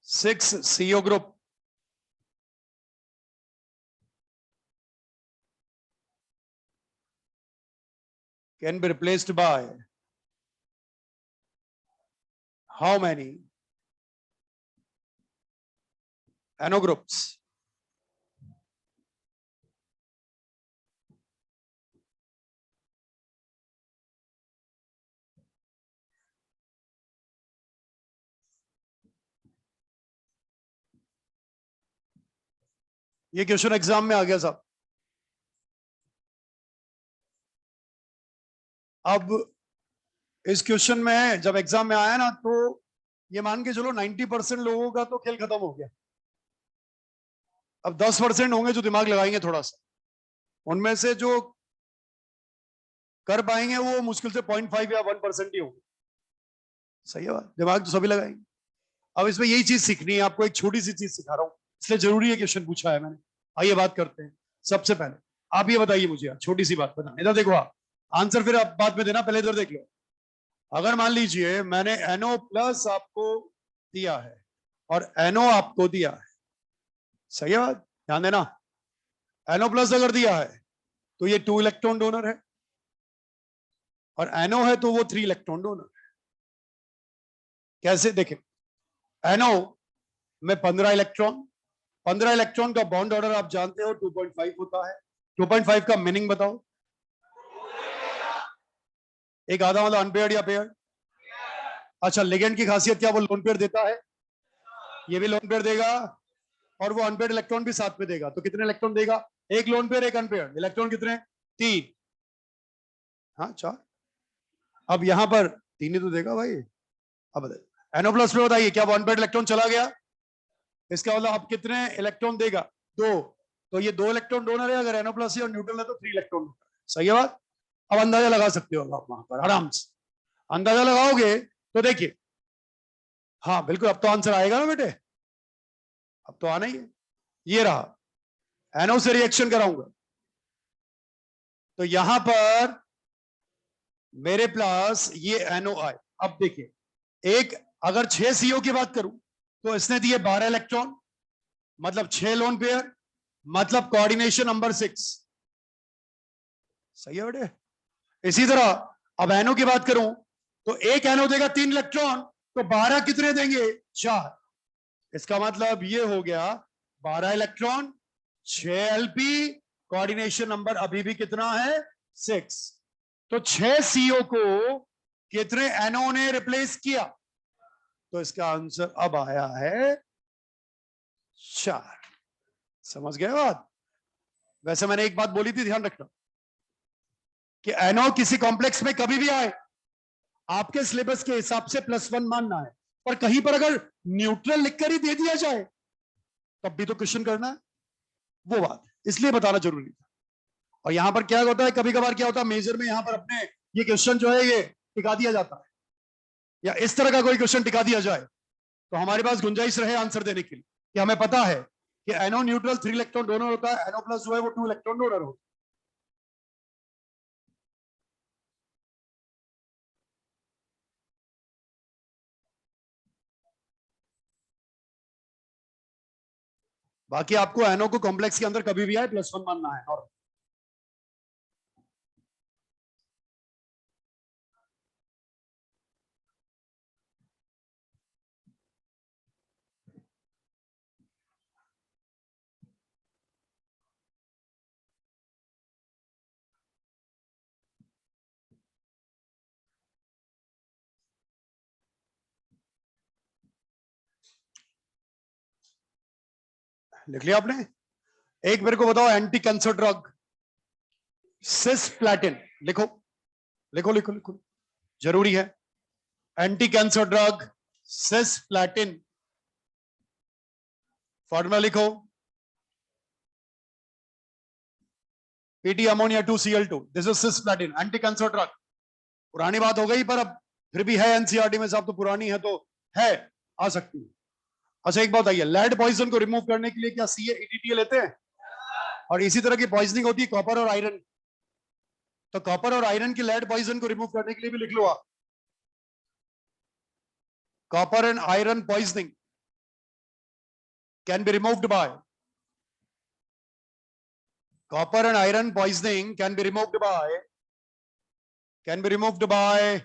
6 CO group can be replaced by how many NO groups? ये क्वेश्चन एग्जाम में आ गया साहब। अब इस क्वेश्चन में जब एग्जाम में आया ना, तो ये मान के चलो 90% लोगों का तो खेल खत्म हो गया। अब 10% होंगे जो दिमाग लगाएंगे थोड़ा सा, उनमें से जो कर पाएंगे वो मुश्किल से 0.5 या 1% ही होंगे। सही है बात, दिमाग तो सभी लगाएंगे। अब इसमें यही चीज सीखनी है आपको, एक छोटी सी चीज सिखा रहा हूं, इसलिए जरूरी है क्वेश्चन पूछा है मैंने। आइए बात करते हैं। सबसे पहले आप ये बताइए मुझे, छोटी सी बात बताना, इधर देखो आप, आंसर फिर आप बाद में देना, पहले इधर देख लो। अगर मान लीजिए मैंने NO प्लस आपको दिया है और NO आपको दिया है, सही है बात, ध्यान देना। NO प्लस अगर दिया है तो ये 2 इलेक्ट्रॉन डोनर है, और NO है तो वो 3 इलेक्ट्रॉन डोनर है। कैसे देखें, NO में 15 इलेक्ट्रॉन, 15 इलेक्ट्रॉन का बॉन्ड ऑर्डर आप जानते हो 2.5 होता है। 2.5 का मीनिंग बताओ। एक आधा वाला अनपेयर्ड या पेयर्ड? अच्छा, लिगेंड की खासियत क्या, वो लोन पेयर देता है, ये भी लोन पेयर देगा, और वो अनपेयर्ड इलेक्ट्रॉन भी साथ में देगा। तो कितने इलेक्ट्रॉन देगा? एक लोन पेयर एक अनपेयर्ड। इलेक्ट्रॉन कितने? 3। हाँ 4। अब यहां पर 3 ही तो देगा भाई। अब NO प्लस में बताइए, क्या वो अनपेयर्ड इलेक्ट्रॉन चला गया? इसका मतलब अब कितने इलेक्ट्रॉन देगा? 2। तो ये 2 इलेक्ट्रॉन डोनर है, अगर NO प्लस है और न्यूट्रल है तो 3 इलेक्ट्रॉन। सही है बात। अब अंदाजा लगा सकते हो आप वहां पर आराम से, अंदाजा लगाओगे तो देखिए, हाँ बिल्कुल, अब तो आंसर आएगा ना बेटे, अब तो आना ही है। ये रहा, NO से रिएक्शन कराऊंगा तो यहां पर मेरे प्लस ये NO आए। अब देखिए, एक अगर 6 CO की बात करूं तो इसने दिए 12 इलेक्ट्रॉन, मतलब 6 लोन पेयर, मतलब कोऑर्डिनेशन नंबर 6। सही है बेटे। इसी तरह अब NO की बात करूं तो एक NO देगा 3 इलेक्ट्रॉन, तो 12 कितने देंगे? 4। इसका मतलब ये हो गया 12 इलेक्ट्रॉन, 6 LP, कोऑर्डिनेशन नंबर अभी भी कितना है? 6। तो 6 CO को कितने NO ने रिप्लेस किया? तो इसका आंसर अब आया है 4। समझ गए बात? वैसे मैंने एक बात बोली थी, ध्यान रखना, कि NO किसी कॉम्प्लेक्स में कभी भी आए, आपके सिलेबस के हिसाब से +1 मानना है, पर कहीं पर अगर न्यूट्रल लिखकर ही दे दिया जाए तब भी तो क्वेश्चन करना है, वो बात इसलिए बताना जरूरी था। और यहां पर क्या होता है, कभी कभार क्या होता है, मेजर में यहां पर अपने ये क्वेश्चन जो है ये टिका दिया जाता है, या इस तरह का कोई क्वेश्चन टिका दिया जाए तो हमारे पास गुंजाइश रहे आंसर देने के लिए, कि हमें पता है कि NO न्यूट्रल 3 इलेक्ट्रॉन डोनर होता है, NO प्लस जो है वो 2 इलेक्ट्रॉन डोनर होता है। बाकी आपको NO को कॉम्प्लेक्स के अंदर कभी भी आए +1 मानना है। और लिख लिया आपने? एक मेरे को बताओ एंटी कैंसर ड्रग सिस्प्लैटिन। लिखो लिखो लिखो लिखो, जरूरी है। Anti cancer drug cisplatin, formula लिखो, PT ammonia 2Cl2, this is cisplatin, anti cancer drug. पुरानी बात हो गई पर अब फिर भी है एनसीईआरटी में, साहब तो पुरानी है तो है, आ सकती है। अच्छा एक बात आइए, लेड पॉइजन को रिमूव करने के लिए क्या CA-ADTA लेते हैं? और इसी तरह की पॉइजनिंग होती है कॉपर और आयरन, तो कॉपर और आयरन की लेड पॉइजन को रिमूव करने के लिए भी लिख लो आप, copper and iron poisoning can be removed by, copper and iron poisoning can be removed by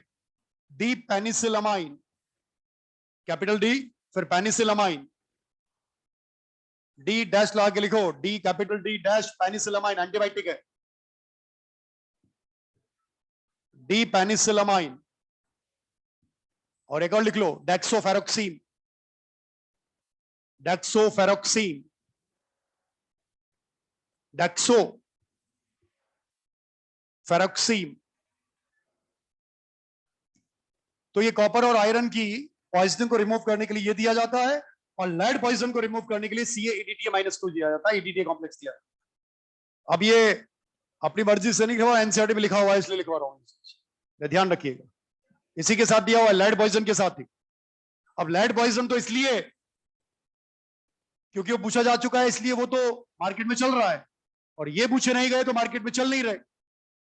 D penicillamine, capital D, फिर पेनिसिलामाइन, D डैश लगा के लिखो, D capital D dash penicillamine antibiotic है, D पेनिसिलामाइन। और एक और लिख लो, डेक्सोफेरोक्सीन, डेक्सोफेरोक्सीन, डेक्सोफेरोक्सीन। तो ये कॉपर और आयरन की पॉइजनिंग को रिमूव करने के लिए ये दिया जाता है, और लेड पॉइजन को रिमूव करने के लिए CA-ADTA-2 दिया जाता है, ADTA कॉम्प्लेक्स दिया। अब ये अपनी मर्जी से नहीं लिखा, एनसीईआरटी में लिखा हुआ है इसलिए लिखवा रहा हूं, ध्यान रखिएगा। इसी के साथ दिया हुआ है, लेड पॉइजन के साथ ही। अब लेड पॉइजन तो इसलिए क्योंकि वो पूछा जा चुका है, इसलिए वो तो मार्केट में चल रहा है, और ये पूछे नहीं गए तो मार्केट में चल नहीं रहे,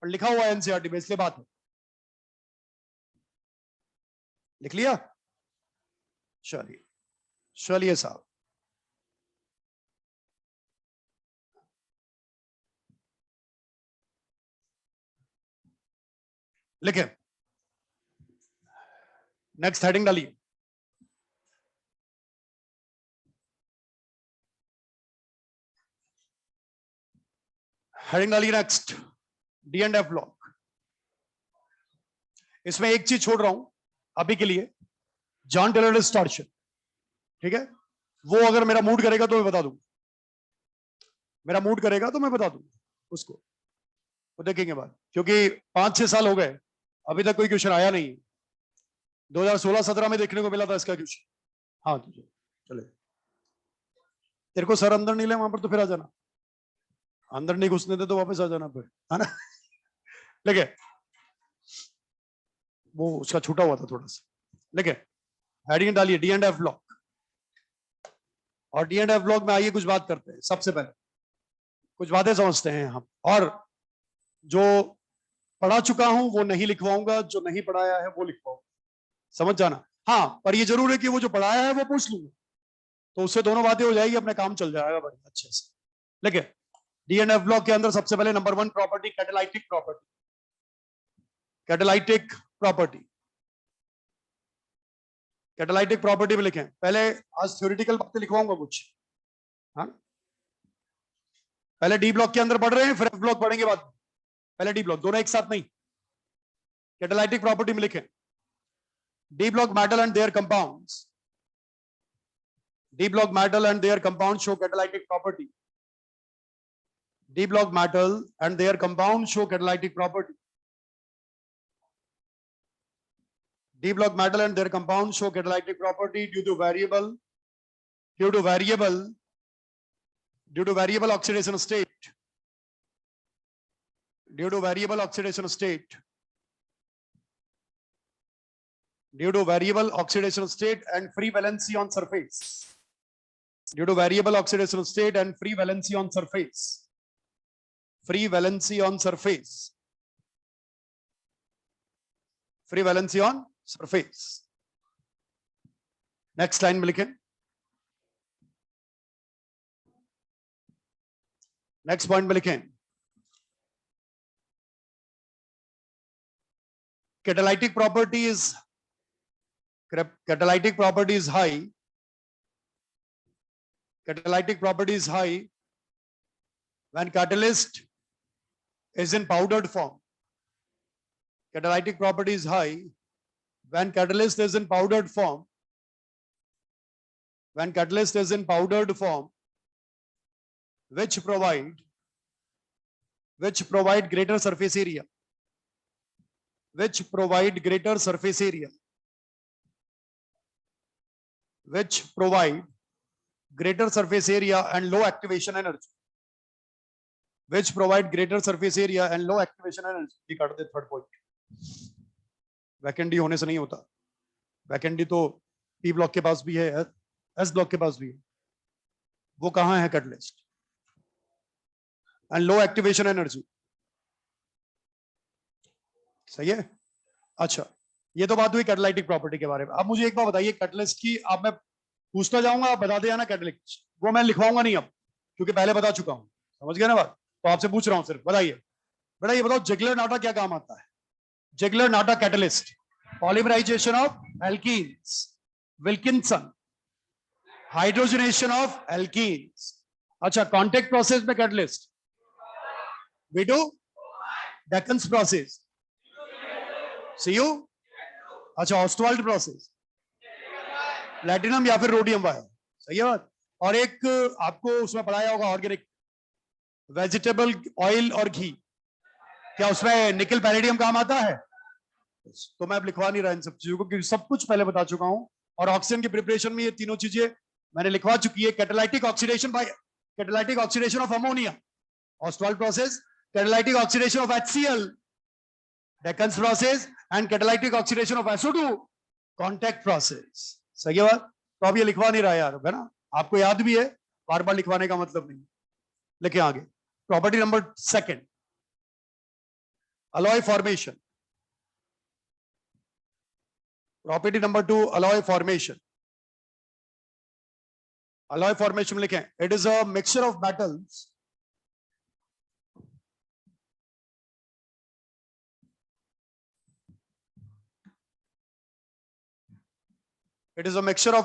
और लिखा हुआ है एनसीईआरटी में, इसलिए बात है। लिख लिया? चलिए चलिए साहब, लिखे, नेक्स्ट हेडिंग डालिए। हेडिंग डालिए नेक्स्ट, D&F ब्लॉक। इसमें एक चीज छोड़ रहा हूं अभी के लिए, जॉन टेलर डिस्टॉर्शन, ठीक है? वो अगर मेरा मूड करेगा तो मैं बता दूंगा, मेरा मूड करेगा तो मैं बता दूंगा उसको, वो देखेंगे बाद, क्योंकि 5-6 साल हो गए अभी तक कोई क्वेश्चन आया नहीं है। 2016-17 में देखने को मिला था इसका क्वेश्चन। हाँ तुझे चले, तेरे को सर अंदर नहीं ले वहां पर तो फिर आ जाना, अंदर नहीं घुसने दे तो वापस आ जाना फिर, है ना? लेके वो उसका छूटा हुआ था थोड़ा सा, लेके हेडिंग डालिए D&F ब्लॉक। और D&F ब्लॉक में आइए कुछ बात करते हैं। सबसे पहले कुछ बातें समझते हैं हम, और जो पढ़ा चुका हूं वो नहीं लिखवाऊंगा, जो नहीं पढ़ाया है वो लिखवाऊंगा, समझ जाना। हाँ पर ये जरूर है कि वो जो पढ़ाया है वो पूछ लूंगा, तो उससे दोनों बातें हो जाएगी, अपने काम चल जाएगा बढ़िया अच्छे से। लेकिन D&F ब्लॉक के अंदर सबसे पहले number 1 property catalytic property, catalytic property, catalytic property में लिखें। पहले आज थ्योरेटिकल बातें लिखवाऊंगा कुछ, हाँ पहले डी ब्लॉक के अंदर पढ़ रहे हैं, फिर एफ ब्लॉक पढ़ेंगे बाद, पहले डी ब्लॉक, दोनों एक साथ नहीं। कैटालाइटिक प्रॉपर्टी में लिखें, D block metal and there compounds, D block metal and there compound show catalytic property, D block metal and there compound show catalytic property, D block metal and their compounds show catalytic property due to variable oxidation state, due to variable oxidation state and free valency on surface, due to variable oxidation state and free valency on surface, free valency on surface, free valency on surface। Next line में लिखें, next point में लिखें, catalytic property is high, catalytic property is high when catalyst is in powdered form, catalytic property is high when catalyst is in powdered form, when catalyst is in powdered form which provide greater surface area, which provide greater surface area, which provide greater surface area and low activation energy, which provide greater surface area and low activation energy. ये काट they third point, वैकेंडी होने से नहीं होता, वैकेंडी तो P block के पास भी है, एस ब्लॉक के पास भी है, वो कहां है catalyst, and low activation energy, सही है। अच्छा, ये तो बात हुई कैटालाइटिक प्रॉपर्टी के बारे में। अब मुझे एक बात बताइए कैटलिस्ट की, अब मैं पूछता जाऊंगा, आप बता देना कैटलिस्ट, वो मैं लिखवाऊंगा नहीं अब, क्योंकि पहले बता चुका हूं, समझ गए ना बात, तो आपसे पूछ रहा हूं सिर्फ बताइए। बेटा ये बताओ जिगलर नाटा क्या काम आता है? Ziegler Natta catalyst, polymerization of alkenes, Wilkinson, hydrogenation of alkenes. अच्छा, कांटेक्ट प्रोसेस में catalyst V2, Deacon's process Cu, अच्छा ऑस्टवाल्ड प्रोसेस प्लैटिनम या फिर रोडियम वायर, सही है बात। और एक आपको उसमें पढ़ाया होगा ऑर्गेनिक, वेजिटेबल ऑयल और घी, क्या उसमें निकल पैलेडियम काम आता है? तो मैं अब लिखवा नहीं रहा इन सब चीजों को, क्योंकि सब कुछ पहले बता चुका हूं, और ऑक्सीजन की प्रिपरेशन में ये तीनों चीजें मैंने लिखवा चुकी है। Catalytic oxidation by catalytic oxidation of ammonia, Ostwald process, catalytic oxidation of HCl, Deacon's process, and catalytic oxidation of SO2, contact process, सही है बात। तो अब ये लिखवा नहीं रहा यार, है ना, आपको याद भी है, बार बार लिखवाने का मतलब नहीं। लिखे आगे, property number second, alloy formation. Property number 2, alloy formation. Alloy formation लिखें, it is a mixture of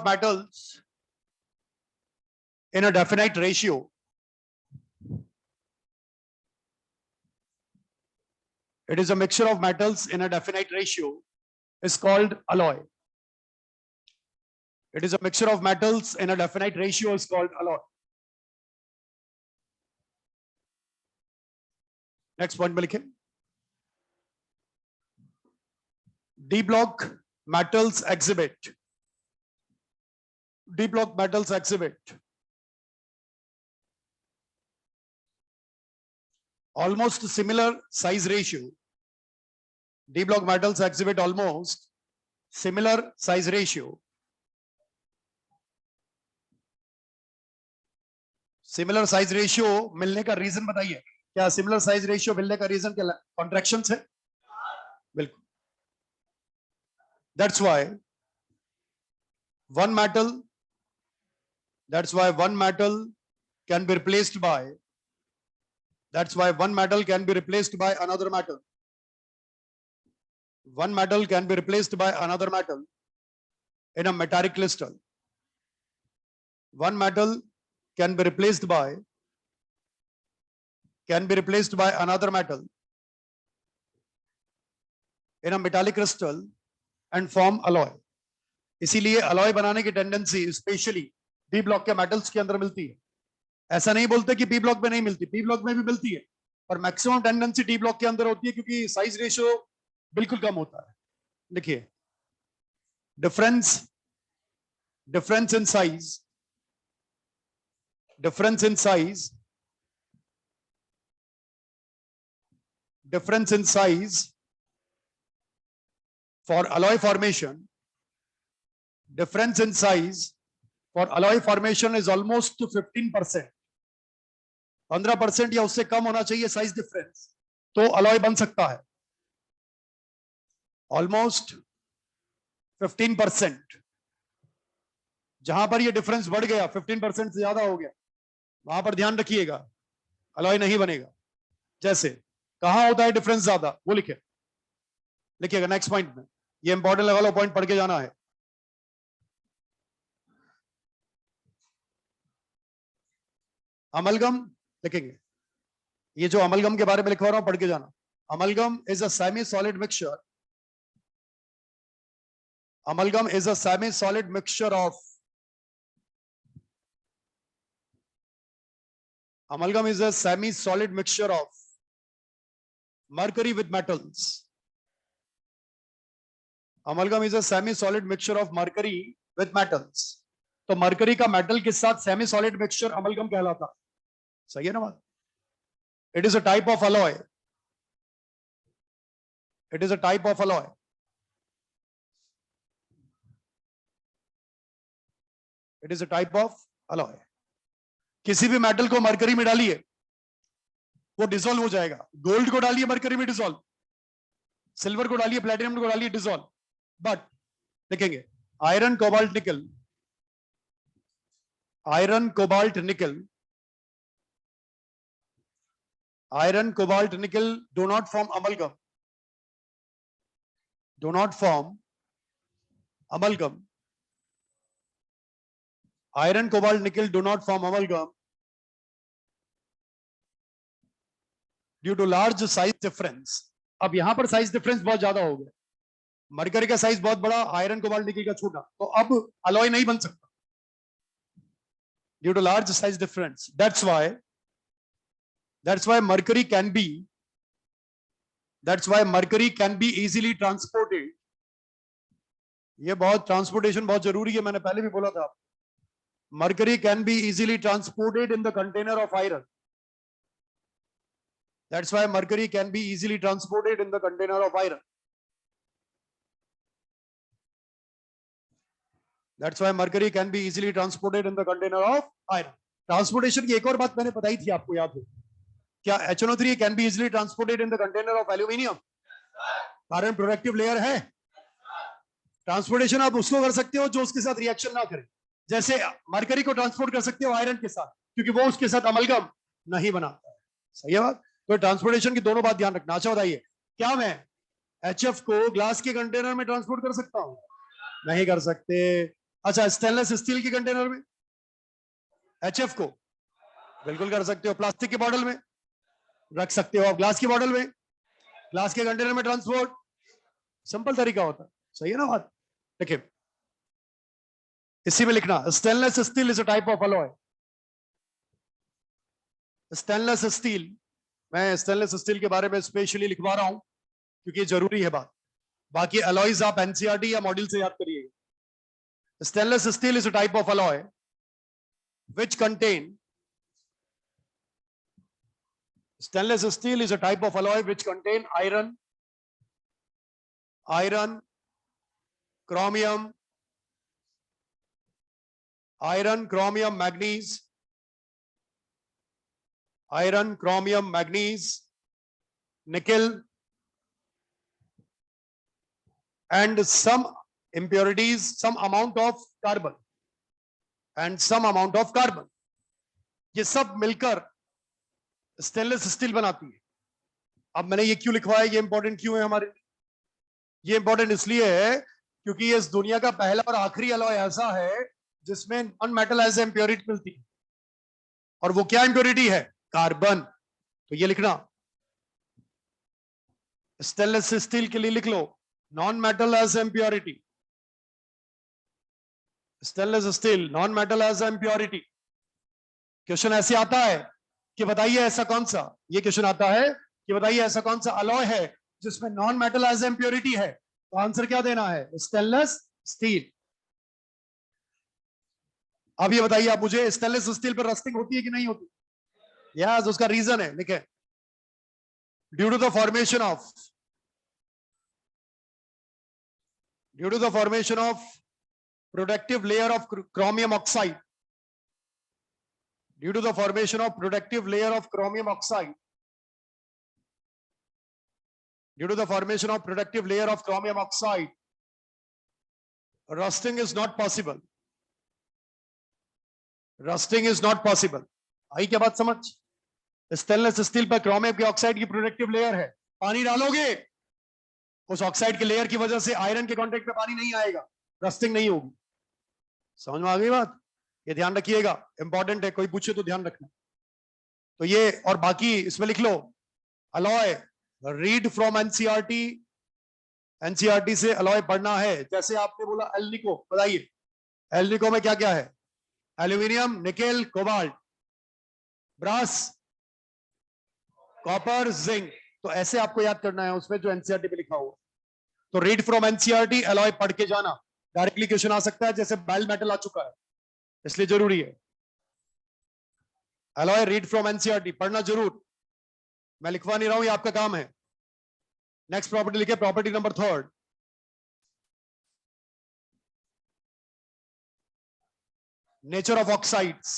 metals in a definite ratio. It is a mixture of metals in a definite ratio is called alloy. It is a mixture of metals in a definite ratio is called alloy. Next point में लिखें, D block metals exhibit almost similar size ratio. D block metals exhibit almost similar size ratio. Similar size ratio मिलने का reason बताइए, क्या similar size ratio मिलने का reason क्या? Contractions है, बिल्कुल। That's why one metal can be replaced by another metal. One metal can be replaced by another metal in a metallic crystal. One metal can be replaced by another metal in a metallic crystal and form alloy. इसीलिए alloy बनाने की tendency specially D block के metals के अंदर मिलती है। ऐसा नहीं बोलते कि पी ब्लॉक में नहीं मिलती, पी ब्लॉक में भी मिलती है, पर मैक्सिमम टेंडेंसी डी ब्लॉक के अंदर होती है, क्योंकि साइज रेशियो बिल्कुल कम होता है। देखिए, difference in size for alloy formation, difference in size for alloy formation is almost 15%. 15% या उससे कम होना चाहिए साइज डिफरेंस, तो अलॉय बन सकता है। ऑलमोस्ट 15%, जहां पर ये डिफरेंस बढ़ गया, 15% से ज्यादा हो गया, वहां पर ध्यान रखिएगा, अलॉय नहीं बनेगा। जैसे कहां होता है डिफरेंस ज्यादा, वो लिखिएगा नेक्स्ट पॉइंट में, ये इंपॉर्टेंट वाला पॉइंट पढ़ के जाना है। अमलगम लिखेंगे, ये जो अमलगम के बारे में लिखवा रहा हूं पढ़ के जाना। Amalgam is a semi solid mixture, amalgam is a semi solid mixture of Amalgam is a semi-solid mixture of mercury with metals. Amalgam is a semi-solid mixture of mercury with metals. तो mercury का metal के साथ semi solid mixture amalgam कहलाता है. सही है ना बात? It is a type of alloy. It is a type of alloy. It is a type of alloy. किसी भी मेटल को मरकरी में डालिए वो डिसॉल्व हो जाएगा. गोल्ड को डालिए मरकरी में डिसॉल्व, सिल्वर को डालिए, प्लेटिनम को डालिए डिसॉल्व. बट देखेंगे iron cobalt nickel, iron cobalt nickel, iron cobalt nickel do not form amalgam, do not form amalgam. Iron cobalt nickel do not form amalgam due to large size difference. अब यहां पर size difference बहुत ज्यादा हो गया. Mercury का size बहुत बड़ा, आयरन कोबाल्ट निकल का छोटा, तो अब अलॉय नहीं बन सकता due to large size difference. That's why mercury can be easily transported. ये बहुत ट्रांसपोर्टेशन बहुत जरूरी है, मैंने पहले भी बोला था. Mercury can be easily transported in the container of iron. That's why mercury can be easily transported in the container of iron. That's why mercury can be easily transported in the container of iron. Transportation की एक और बात मैंने बताई थी, आपको याद हो क्या? HNO3 can be easily transported in the container of aluminium. कारण प्रोडक्टिव लेयर है. ट्रांसपोर्टेशन आप उसको कर सकते हो जो उसके साथ रिएक्शन ना करे. जैसे मरकरी को ट्रांसपोर्ट कर सकते हो आयरन के साथ, क्योंकि वो उसके साथ अमलगम नहीं बनाता है. सही है बात? तो ट्रांसपोर्टेशन की दोनों बात ध्यान रखना. अच्छा बताइए, क्या मैं HF को ग्लास के कंटेनर में ट्रांसपोर्ट कर सकता हूं? नहीं कर सकते. अच्छा, स्टेनलेस स्टील के कंटेनर में HF को बिल्कुल कर सकते हो. प्लास्टिक के बॉटल में रख सकते हो आप, ग्लास की बॉटल में, ग्लास के कंटेनर में ट्रांसपोर्ट. सिंपल तरीका होता है. सही है ना बात? देखिए इसी में लिखना, stainless steel is a type of alloy. Stainless steel, मैं स्टेनलेस स्टील के बारे में स्पेशली लिखवा रहा हूं क्योंकि जरूरी है बात. बाकी अलॉयज आप एनसीईआरटी या मॉड्यूल से याद करिएगा. Stainless steel is a type of alloy which contain iron, chromium, manganese, nickel, and some impurities, some amount of carbon. ये सब मिलकर स्टेनलेस स्टील बनाती है. अब मैंने ये क्यों लिखवाया, ये इंपॉर्टेंट क्यों है हमारे लिए? ये इंपॉर्टेंट इसलिए है क्योंकि ये इस दुनिया का पहला और आखिरी अलॉय ऐसा है जिसमें नॉन मेटल एज इंप्योरिटी मिलती है. और वो क्या इंप्योरिटी है? कार्बन. तो ये लिखना, स्टेनलेस स्टील के लिए लिख लो non metal as impurity. Stainless steel non metal as impurity. Question ऐसे आता है कि बताइए ऐसा कौन सा, ये क्वेश्चन आता है कि बताइए ऐसा कौन सा अलॉय है जिसमें नॉन मेटल एज इंप्योरिटी है. तो आंसर क्या देना है? Stainless steel. अब ये बताइए आप मुझे, स्टेनलेस स्टील पर रस्टिंग होती है कि नहीं होती? यस, उसका रीजन है, लिखे, due to the formation of protective layer of chromium oxide. Due to the formation of protective layer of chromium oxide. Due to the formation of protective layer of chromium oxide, rusting is not possible. Rusting is not possible. आई क्या बात समझ? Stainless steel पर chromium oxide की protective layer है. पानी डालोगे, उस oxide के लेयर की वजह से आयरन के कांटेक्ट में पानी नहीं आएगा, रस्टिंग नहीं होगी. समझ में आ गई बात? ये ध्यान रखिएगा, इंपॉर्टेंट है, कोई पूछे तो ध्यान रखना. तो ये और बाकी इसमें लिख लो, alloy read from NCERT. NCERT से अलॉय पढ़ना है. जैसे आपने बोला एल्निको, बताइए एल्निको में क्या क्या है? Aluminium, nickel, cobalt. Brass, copper, zinc. तो ऐसे आपको याद करना है उसमें जो एनसीईआरटी पे लिखा हुआ। तो रीड फ्रॉम एनसीईआरटी, एलॉय पढ़ के जाना। डायरेक्टली क्वेश्चन आ सकता है, जैसे बेल मेटल आ चुका है, इसलिए जरूरी है। एलॉय रीड फ्रॉम एनसीईआरटी, पढ़ना जरूर। मैं लिखवा नहीं रहा हूं, ये आपका काम है। नेक्स्ट प्रॉपर्टी लिखे, property number 3। Nature of oxides.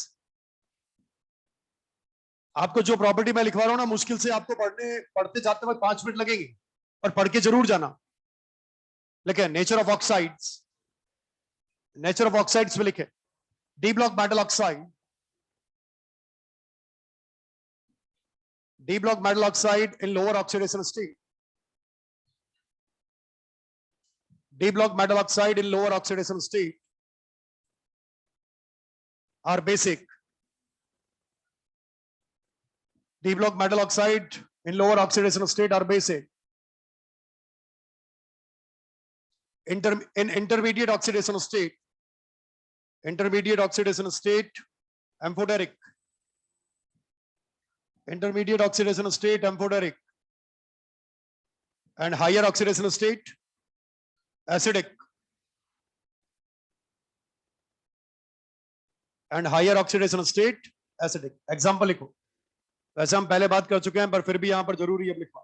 आपको जो प्रॉपर्टी मैं लिखवा रहा हूं ना, मुश्किल से आपको पढ़ते जाते वक्त 5 मिनट लगेंगे, और पढ़ के जरूर जाना। लिखे nature of oxides. Nature of oxides में लिखे D block metal oxide, D block metal oxide in lower oxidation state, D block metal oxide in lower oxidation state are basic, D block metal oxide in lower oxidation state are basic. In intermediate oxidation state, amphoteric. Intermediate oxidation state, amphoteric. And higher oxidation state, acidic. And higher oxidation state, acidic. Example लिखो। वैसे हम पहले बात कर चुके हैं, पर फिर भी यहां पर जरूरी है लिखवा।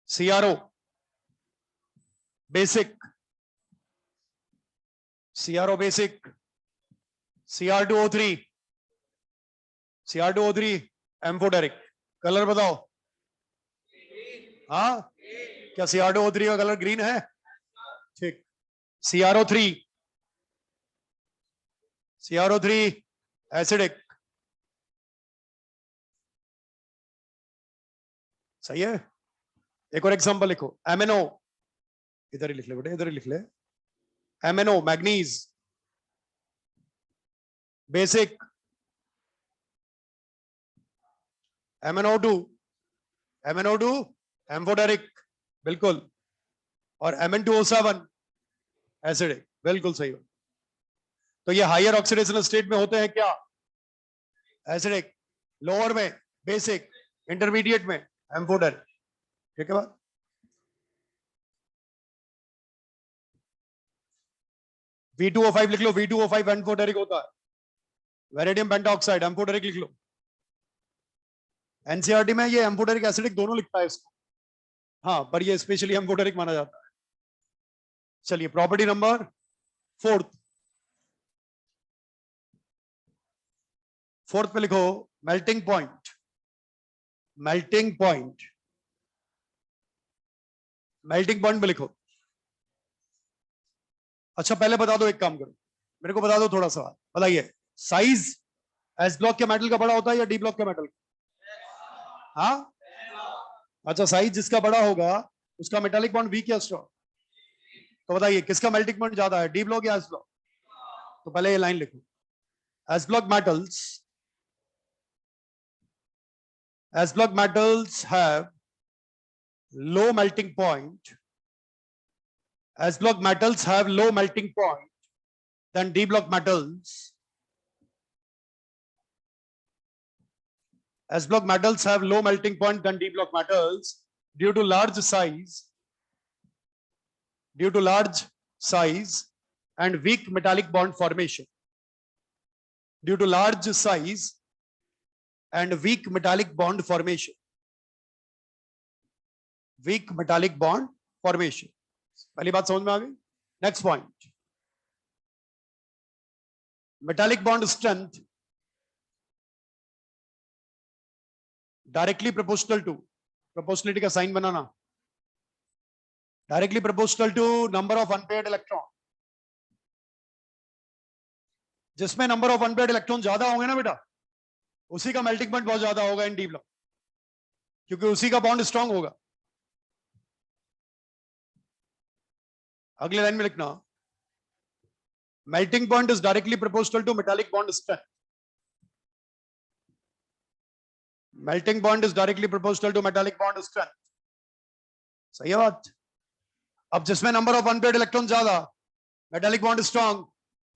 CRO basic, CRO basic, Cr2O3, Cr2O3 amphoteric. Colour बताओ। हाँ, क्या Cr2O3 का कलर ग्रीन है? ठीक। CrO3, CrO3 acidic. सही है। एक और एग्जांपल लिखो, MnO, इधर ही लिख ले बेटे, इधर ही लिख ले। MnO manganese basic, MnO2 amphoteric, बिल्कुल, और Mn2O7 एसिडिक, बिल्कुल सही। तो ये हायर ऑक्सीडेशन स्टेट में होते हैं क्या? एसिडिक, लोअर में बेसिक, इंटरमीडिएट में एम्फोटेरिक। ठीक है बात। V2O5 लिख लो, V2O5 एम्फोटेरिक होता है। वेरेडियम पेंटाऑक्साइड एम्फोटेरिक लिख लो। एनसीईआरटी में ये एम्फोटेरिक एसिडिक दोनों लिखता है इसको, हाँ, पर ये स्पेशली एम्फोटेरिक माना जाता है। चलिए प्रॉपर्टी नंबर 4 पे लिखो melting point, melting point, melting point पे लिखो। अच्छा पहले बता दो, एक काम करो, मेरे को बता दो थोड़ा सा, बताइए साइज एस ब्लॉक के मेटल का बड़ा होता है या डी ब्लॉक के मेटल का? हाँ, अच्छा, साइज जिसका बड़ा होगा उसका मेटालिक बॉन्ड वीक या स्ट्रॉन्ग? तो बताइए किसका मेल्टिंग पॉइंट ज्यादा है, डी ब्लॉक या एस ब्लॉक? तो पहले ये लाइन लिखो, S block metals, S block metals have low melting point, S block metals have low melting point than D block metals. S block metals have low melting point than D block metals due to large size and weak metallic bond formation. Due to large size and weak metallic bond formation. Weak metallic bond formation. पहली बात समझ में आ गई। Next point, metallic bond strength directly proportional to, proportionality का sign बनाना, directly proportional to number of unpaired electron. जिसमें number of unpaired electron ज्यादा होंगे ना बेटा, उसी का मेल्टिंग पॉइंट बहुत ज्यादा होगा इन डी ब्लॉक, क्योंकि उसी का बॉन्ड स्ट्रांग होगा। अगले लाइन में लिखना, melting point is directly proportional to metallic bond strength. Melting point is directly proportional to metallic bond strength. सही है बात। अब जिसमें नंबर ऑफ अनपेयर्ड इलेक्ट्रॉन ज्यादा, metallic bond strong,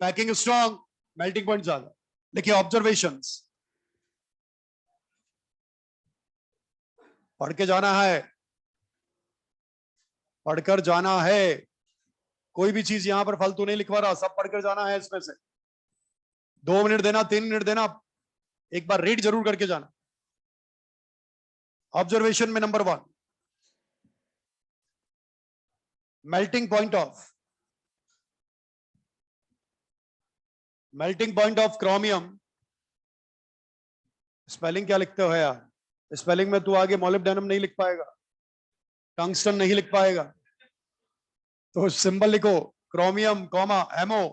packing strong, melting point ज्यादा। देखिए ऑब्जर्वेशंस, पढ़ के जाना है, पढ़कर जाना है। कोई भी चीज यहां पर फालतू नहीं लिखवा रहा, सब पढ़कर जाना है। इसमें से 2 मिनट देना, 3 मिनट देना, एक बार रीड जरूर करके जाना। ऑब्जर्वेशन में number 1, melting point of chromium. Spelling क्या लिखते हो यार? स्पेलिंग में तू आगे मोलिब्डेनम नहीं लिख पाएगा, टंगस्टन नहीं लिख पाएगा, तो सिंबल लिखो chromium comma MO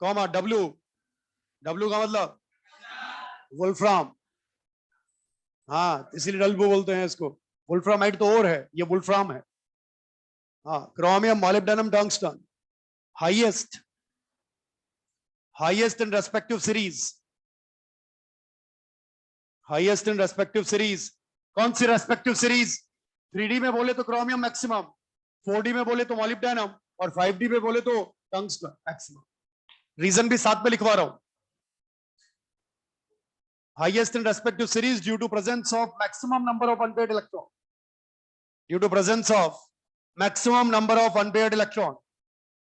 comma W. W का मतलब वुल्फ्राम, हाँ इसीलिए डब्ल्यू बोलते हैं इसको। वुल्फ्रामाइट तो और है, ये वुल्फ्राम है। हाँ, chromium molybdenum tungsten, highest in respective series, highest in respective series. कौन सी रेस्पेक्टिव सीरीज? 3D में बोले तो क्रोमियम मैक्सिमम, 4D में बोले तो मोलिब्डेनम, और 5D में बोले तो टंगस्टन मैक्सिमम। रीजन भी साथ में लिखवा रहा हूं। Highest in respective series due to presence of maximum number of unpaired electron, due to presence of maximum number of unpaired electron.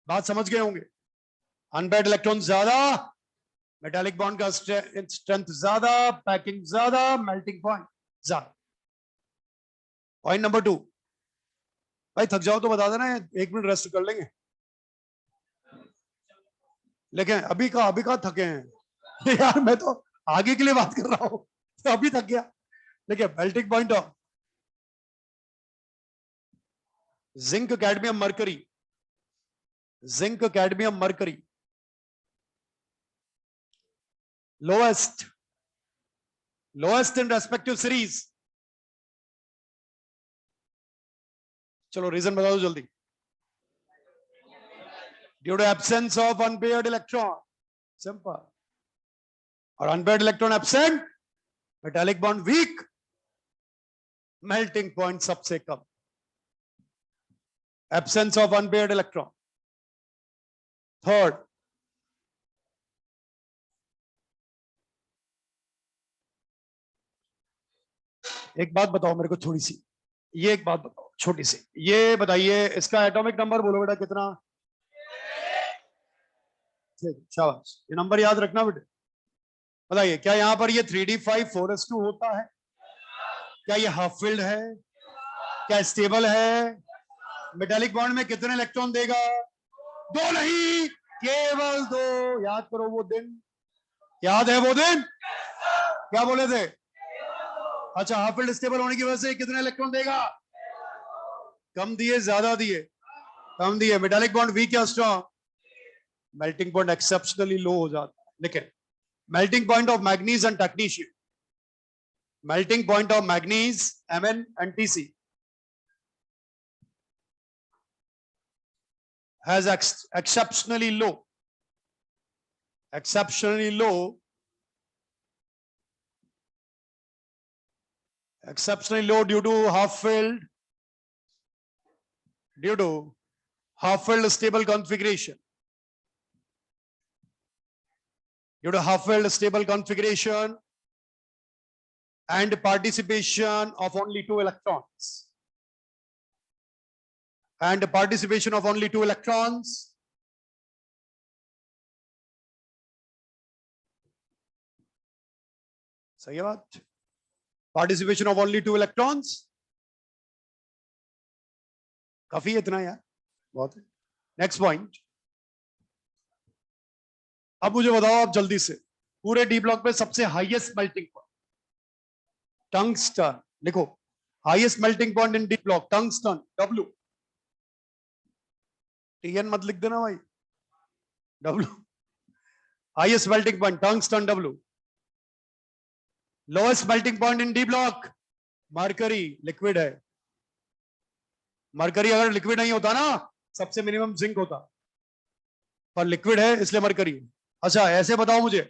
बात समझ गए होंगे? अनपेयर्ड इलेक्ट्रॉन ज्यादा, मेटालिक बॉन्ड का स्ट्रेंथ ज्यादा, पैकिंग ज्यादा, मेल्टिंग पॉइंट ज्यादा। पॉइंट नंबर 2, भाई थक जाओ तो बता देना, 1 मिनट रेस्ट कर लेंगे। लेकिन अभी का थके हैं यार, मैं तो आगे के लिए बात कर रहा हूं, तो अभी थक गया। देखिए melting point of zinc cadmium mercury, zinc cadmium mercury lowest in respective series. चलो रीजन बता दो जल्दी। Due to absence of unpaired electron, simple. और unpaired electron absent, metallic bond weak, melting point सबसे कम। Absence of unpaired electron. Third, एक बात बताओ मेरे को थोड़ी सी, ये एक बात बताओ छोटी सी, ये बताइए इसका एटॉमिक नंबर बोलो बेटा कितना? ठीक, शाबाश, ये नंबर याद रखना बेटे। बताइए क्या यहाँ पर ये 3d5 4s2 होता है? क्या ये हाफ फिल्ड है? क्या स्टेबल है? मेटालिक बॉन्ड में कितने इलेक्ट्रॉन देगा? 2 नहीं, केवल 2। याद करो वो दिन, याद है वो दिन? क्या बोले थे? अच्छा, हाफ फिल्ड स्टेबल होने की वजह से कितने इलेक्ट्रॉन देगा? कम दिए, ज्यादा दिए? कम दिए। मेटालिक बॉन्ड वीक या स्ट्रॉन्ग? मेल्टिंग पॉइंट एक्सेप्शनली लो हो जाता है। लेकिन melting point of manganese and technetium, melting point of manganese Mn and Tc has exceptionally low due to half-filled stable configuration, and participation of only 2 electrons, सही है बात? Participation of only 2 electrons, काफी है इतना यार, बहुत है। नेक्स्ट पॉइंट, अब मुझे बताओ आप जल्दी से, पूरे डी ब्लॉक में सबसे हाईएस्ट मेल्टिंग पॉइंट टंगस्टन लिखो। Highest melting point in D block tungsten, W। TN मत लिख देना भाई, W। Highest melting point tungsten, W। Lowest melting point in D block mercury, liquid है। मरकरी अगर लिक्विड नहीं होता ना, सबसे मिनिमम जिंक होता, पर लिक्विड है इसलिए मरकरी। अच्छा ऐसे बताओ मुझे,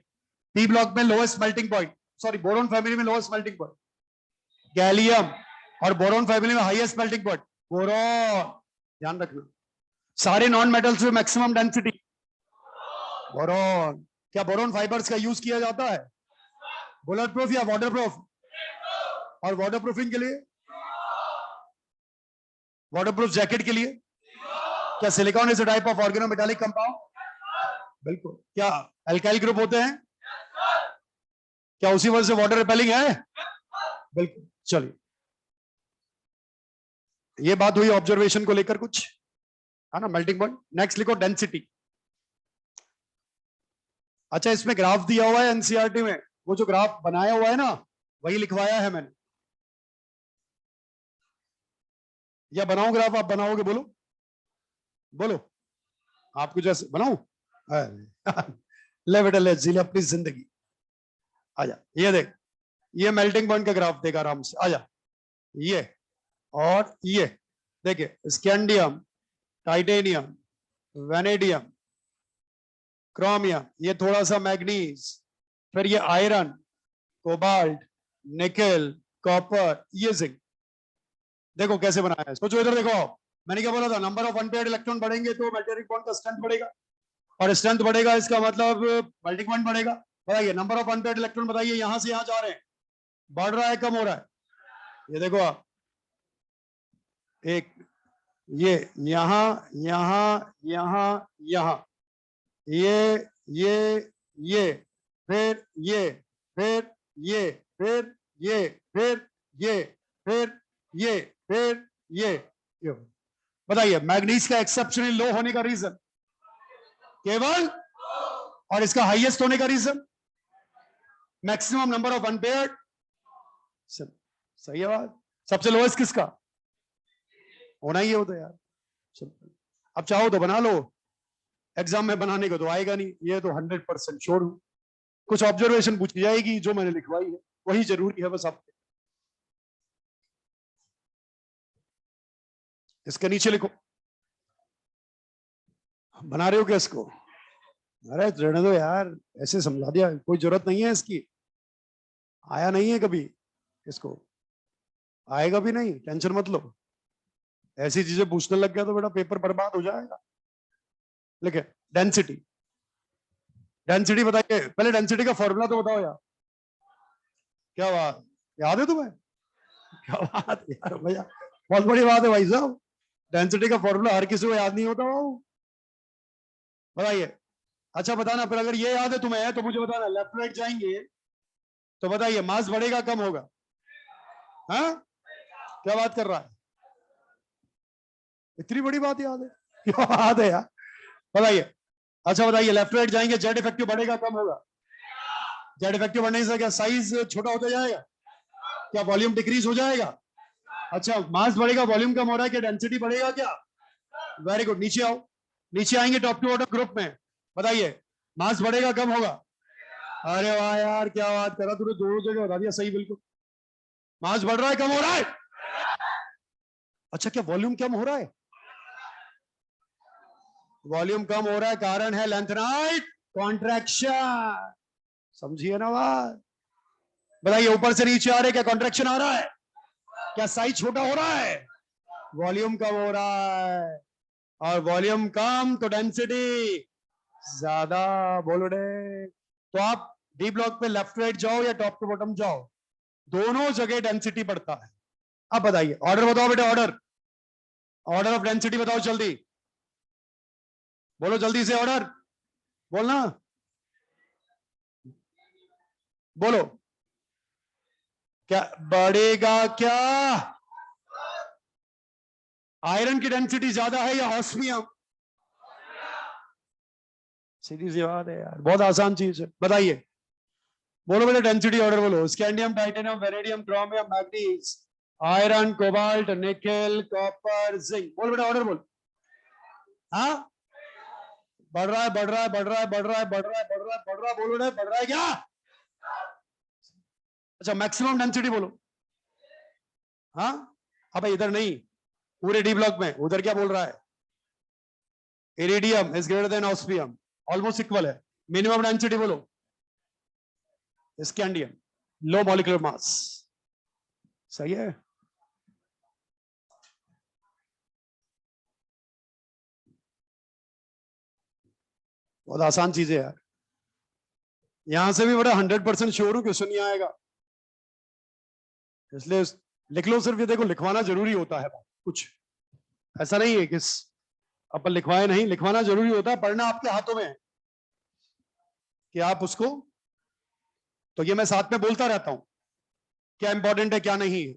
डी ब्लॉक में lowest melting point, sorry boron family में लोएस्ट मेल्टिंग पॉइंट गैलियम, और बोरॉन फैमिली में हाईएस्ट मेल्टिंग पॉइंट बोरॉन। ध्यान रखना, सारे नॉन मेटल्स में मैक्सिमम डेंसिटी बोरॉन। क्या बोरॉन फाइबर्स का यूज किया जाता है? बुलेट प्रूफ या वाटर प्रूफ? और वाटरप्रूफिंग के लिए, वाटरप्रूफ जैकेट के लिए क्या silicon is a type of organometallic compound? बिल्कुल। क्या अल्काइल ग्रुप होते हैं? क्या उसी वजह से वाटर रिपेलिंग है? बिल्कुल। चलिए, ये बात हुई ऑब्जर्वेशन को लेकर कुछ, है ना, मेल्टिंग पॉइंट। नेक्स्ट लिखो डेंसिटी। अच्छा, इसमें ग्राफ दिया हुआ है एनसीईआरटी में, वो जो ग्राफ बनाया हुआ है ना, वही लिखवाया है मैंने। या बनाऊं ग्राफ? आप बनाओगे? बोलो बोलो, आपको जैसे बनाऊं? ले बेटा ले, जी ले अपनी जिंदगी। आजा, ये देख, ये मेल्टिंग पॉइंट का ग्राफ देख आराम से, आजा। ये और ये देखिए, स्कैंडियम, टाइटेनियम, वेनेडियम, क्रोमियम, ये थोड़ा सा मैग्नीज, फिर ये आयरन, कोबाल्ट, निकेल, कॉपर, ये जिंक। देखो कैसे बनाया है, सोचो इधर देखो। मैंने क्या बोला था? नंबर ऑफ अनपेयर्ड इलेक्ट्रॉन बढ़ेंगे तो मेल्टिंग पॉइंट का स्ट्रेंथ बढ़ेगा, और स्ट्रेंथ बढ़ेगा इसका मतलब मेल्टिंग पॉइंट बढ़ेगा। बताइए नंबर ऑफ अनपेयर्ड इलेक्ट्रॉन, बताइए यहां से यहां जा रहे हैं, बढ़ रहा है कम हो रहा है? ये देखो आप, एक ये यहां यहां यहां यहां, ये फिर ये, फिर ये, फिर ये, फिर ये, फिर ये, फिर ये। बताइए मैग्नीज का एक्सेप्शनली लो होने का रीजन केवल, और इसका हाईएस्ट होने का reason maximum number of unpaired. सही है बात। सबसे लोएस्ट किसका होना ही है? होता यार। अब चाहो तो बना लो, एग्जाम में बनाने को तो आएगा नहीं, ये तो 100% श्योर हूं। कुछ ऑब्जर्वेशन पूछी जाएगी, जो मैंने लिखवाई है वही जरूरी है बस। आपके इसके नीचे लिखो, बना रहे हो क्या इसको? अरे रहने दो यार, ऐसे समझा दिया, कोई जरूरत नहीं है इसकी, आया नहीं है कभी, इसको आएगा भी नहीं, टेंशन मत लो। ऐसी चीजें पूछने लग गया तो बेटा पेपर बर्बाद हो जाएगा। लिखे डेंसिटी। डेंसिटी बताइए, पहले डेंसिटी का फॉर्मूला तो बताओ यार। क्या बात, याद है तुम्हें? क्या बात यार भैया, बहुत बड़ी बात है भाई साहब। डेंसिटी का फॉर्मूला हर किसी को याद नहीं होता वो, बताइए। अच्छा बताना, फिर अगर ये याद है तुम्हें तो मुझे बताना, लेफ्ट राइट जाएंगे तो बताइए मास बढ़ेगा कम होगा? हाँ, क्या बात कर रहा है? इतनी बड़ी बात याद है? क्या बात है यार, बताइए। अच्छा बताइए, लेफ्ट राइट जाएंगे, जेड इफेक्टिव बढ़ेगा कम होगा? जेड इफेक्टिव बढ़ने से क्या साइज छोटा होता जाएगा? क्या वॉल्यूम डिक्रीज हो जाएगा? अच्छा, मास बढ़ेगा, वॉल्यूम कम हो रहा है, क्या डेंसिटी बढ़ेगा क्या? वेरी गुड, नीचे आओ। नीचे आएंगे टॉप टू बॉटम ग्रुप में, बताइए मास बढ़ेगा कम होगा? अरे वाह यार, क्या बात करा तूने, दोनों जगह बता दिया सही बिल्कुल। मास बढ़ रहा है कम हो रहा है? अच्छा, क्या वॉल्यूम कम हो रहा है? वॉल्यूम कम हो रहा है, कारण है लेंथेनाइट कॉन्ट्रैक्शन। समझिए ना बात? बताइए ऊपर से नीचे आ रहे, क्या कॉन्ट्रैक्शन आ रहा है? क्या साइज छोटा हो रहा है? वॉल्यूम कम हो रहा है, और वॉल्यूम कम तो डेंसिटी ज्यादा। बोलो डे। तो आप डी ब्लॉक पे लेफ्ट राइट जाओ या टॉप टू बॉटम जाओ, दोनों जगह डेंसिटी बढ़ता है। अब बताइए ऑर्डर बताओ बेटा, ऑर्डर, ऑर्डर ऑफ डेंसिटी बताओ जल्दी, बोलो जल्दी से ऑर्डर, बोलना, बोलो। क्या बढ़ेगा? क्या आयरन की डेंसिटी ज्यादा है या ऑस्मियम? सीधी सी बात है यार, बहुत आसान चीज है, बताइए। बोलो बेटा डेंसिटी ऑर्डर बोलो, scandium, titanium, vanadium, chromium, manganese, iron, cobalt, nickel, copper, zinc. बोल बेटा ऑर्डर बोल। हाँ, बढ़ रहा है, बढ़ रहा है, बढ़ रहा है, बढ़ रहा है, बढ़ रहा है, बढ़ रहा है, बढ़ रहा है, बोलो बेटा बढ़ रहा है क्या? अच्छा, मैक्सिमम डेंसिटी बोलो। हाँ, अब इधर नहीं, पूरे डी ब्लॉक में, उधर क्या बोल रहा है? Iridium is greater then osmium, almost equal है। मिनिमम डेंसिटी बोलो, स्कैंडियम, लो मॉलिक्यूलर मास। सही है। बहुत आसान चीज है यार, यहां से भी बड़ा 100% श्योर हूं क्वेश्चन नहीं आएगा। इसलिए लिख लो सिर्फ, ये देखो लिखवाना जरूरी होता है, कुछ ऐसा नहीं है कि अपन लिखवाए नहीं, लिखवाना जरूरी होता है, पढ़ना आपके हाथों में है कि आप उसको, तो ये मैं साथ में बोलता रहता हूं क्या इंपॉर्टेंट है क्या नहीं है,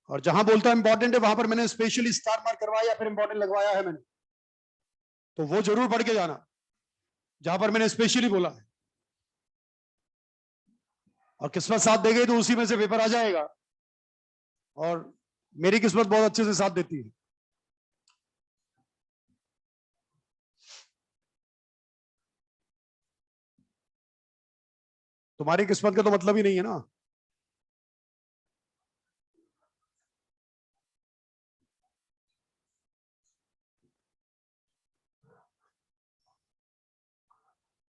और जहां बोलता है इंपॉर्टेंट है वहां पर मैंने स्पेशली स्टार मार्क करवाया या फिर इंपॉर्टेंट लगवाया है मैंने, तो वो जरूर पढ़ के जाना जहां पर मैंने स्पेशली बोला है, और किस्मत साथ दे गई तो उसी में से पेपर आ जाएगा, और मेरी किस्मत बहुत अच्छे से साथ देती है। तुम्हारी किस्मत का तो मतलब ही नहीं है ना।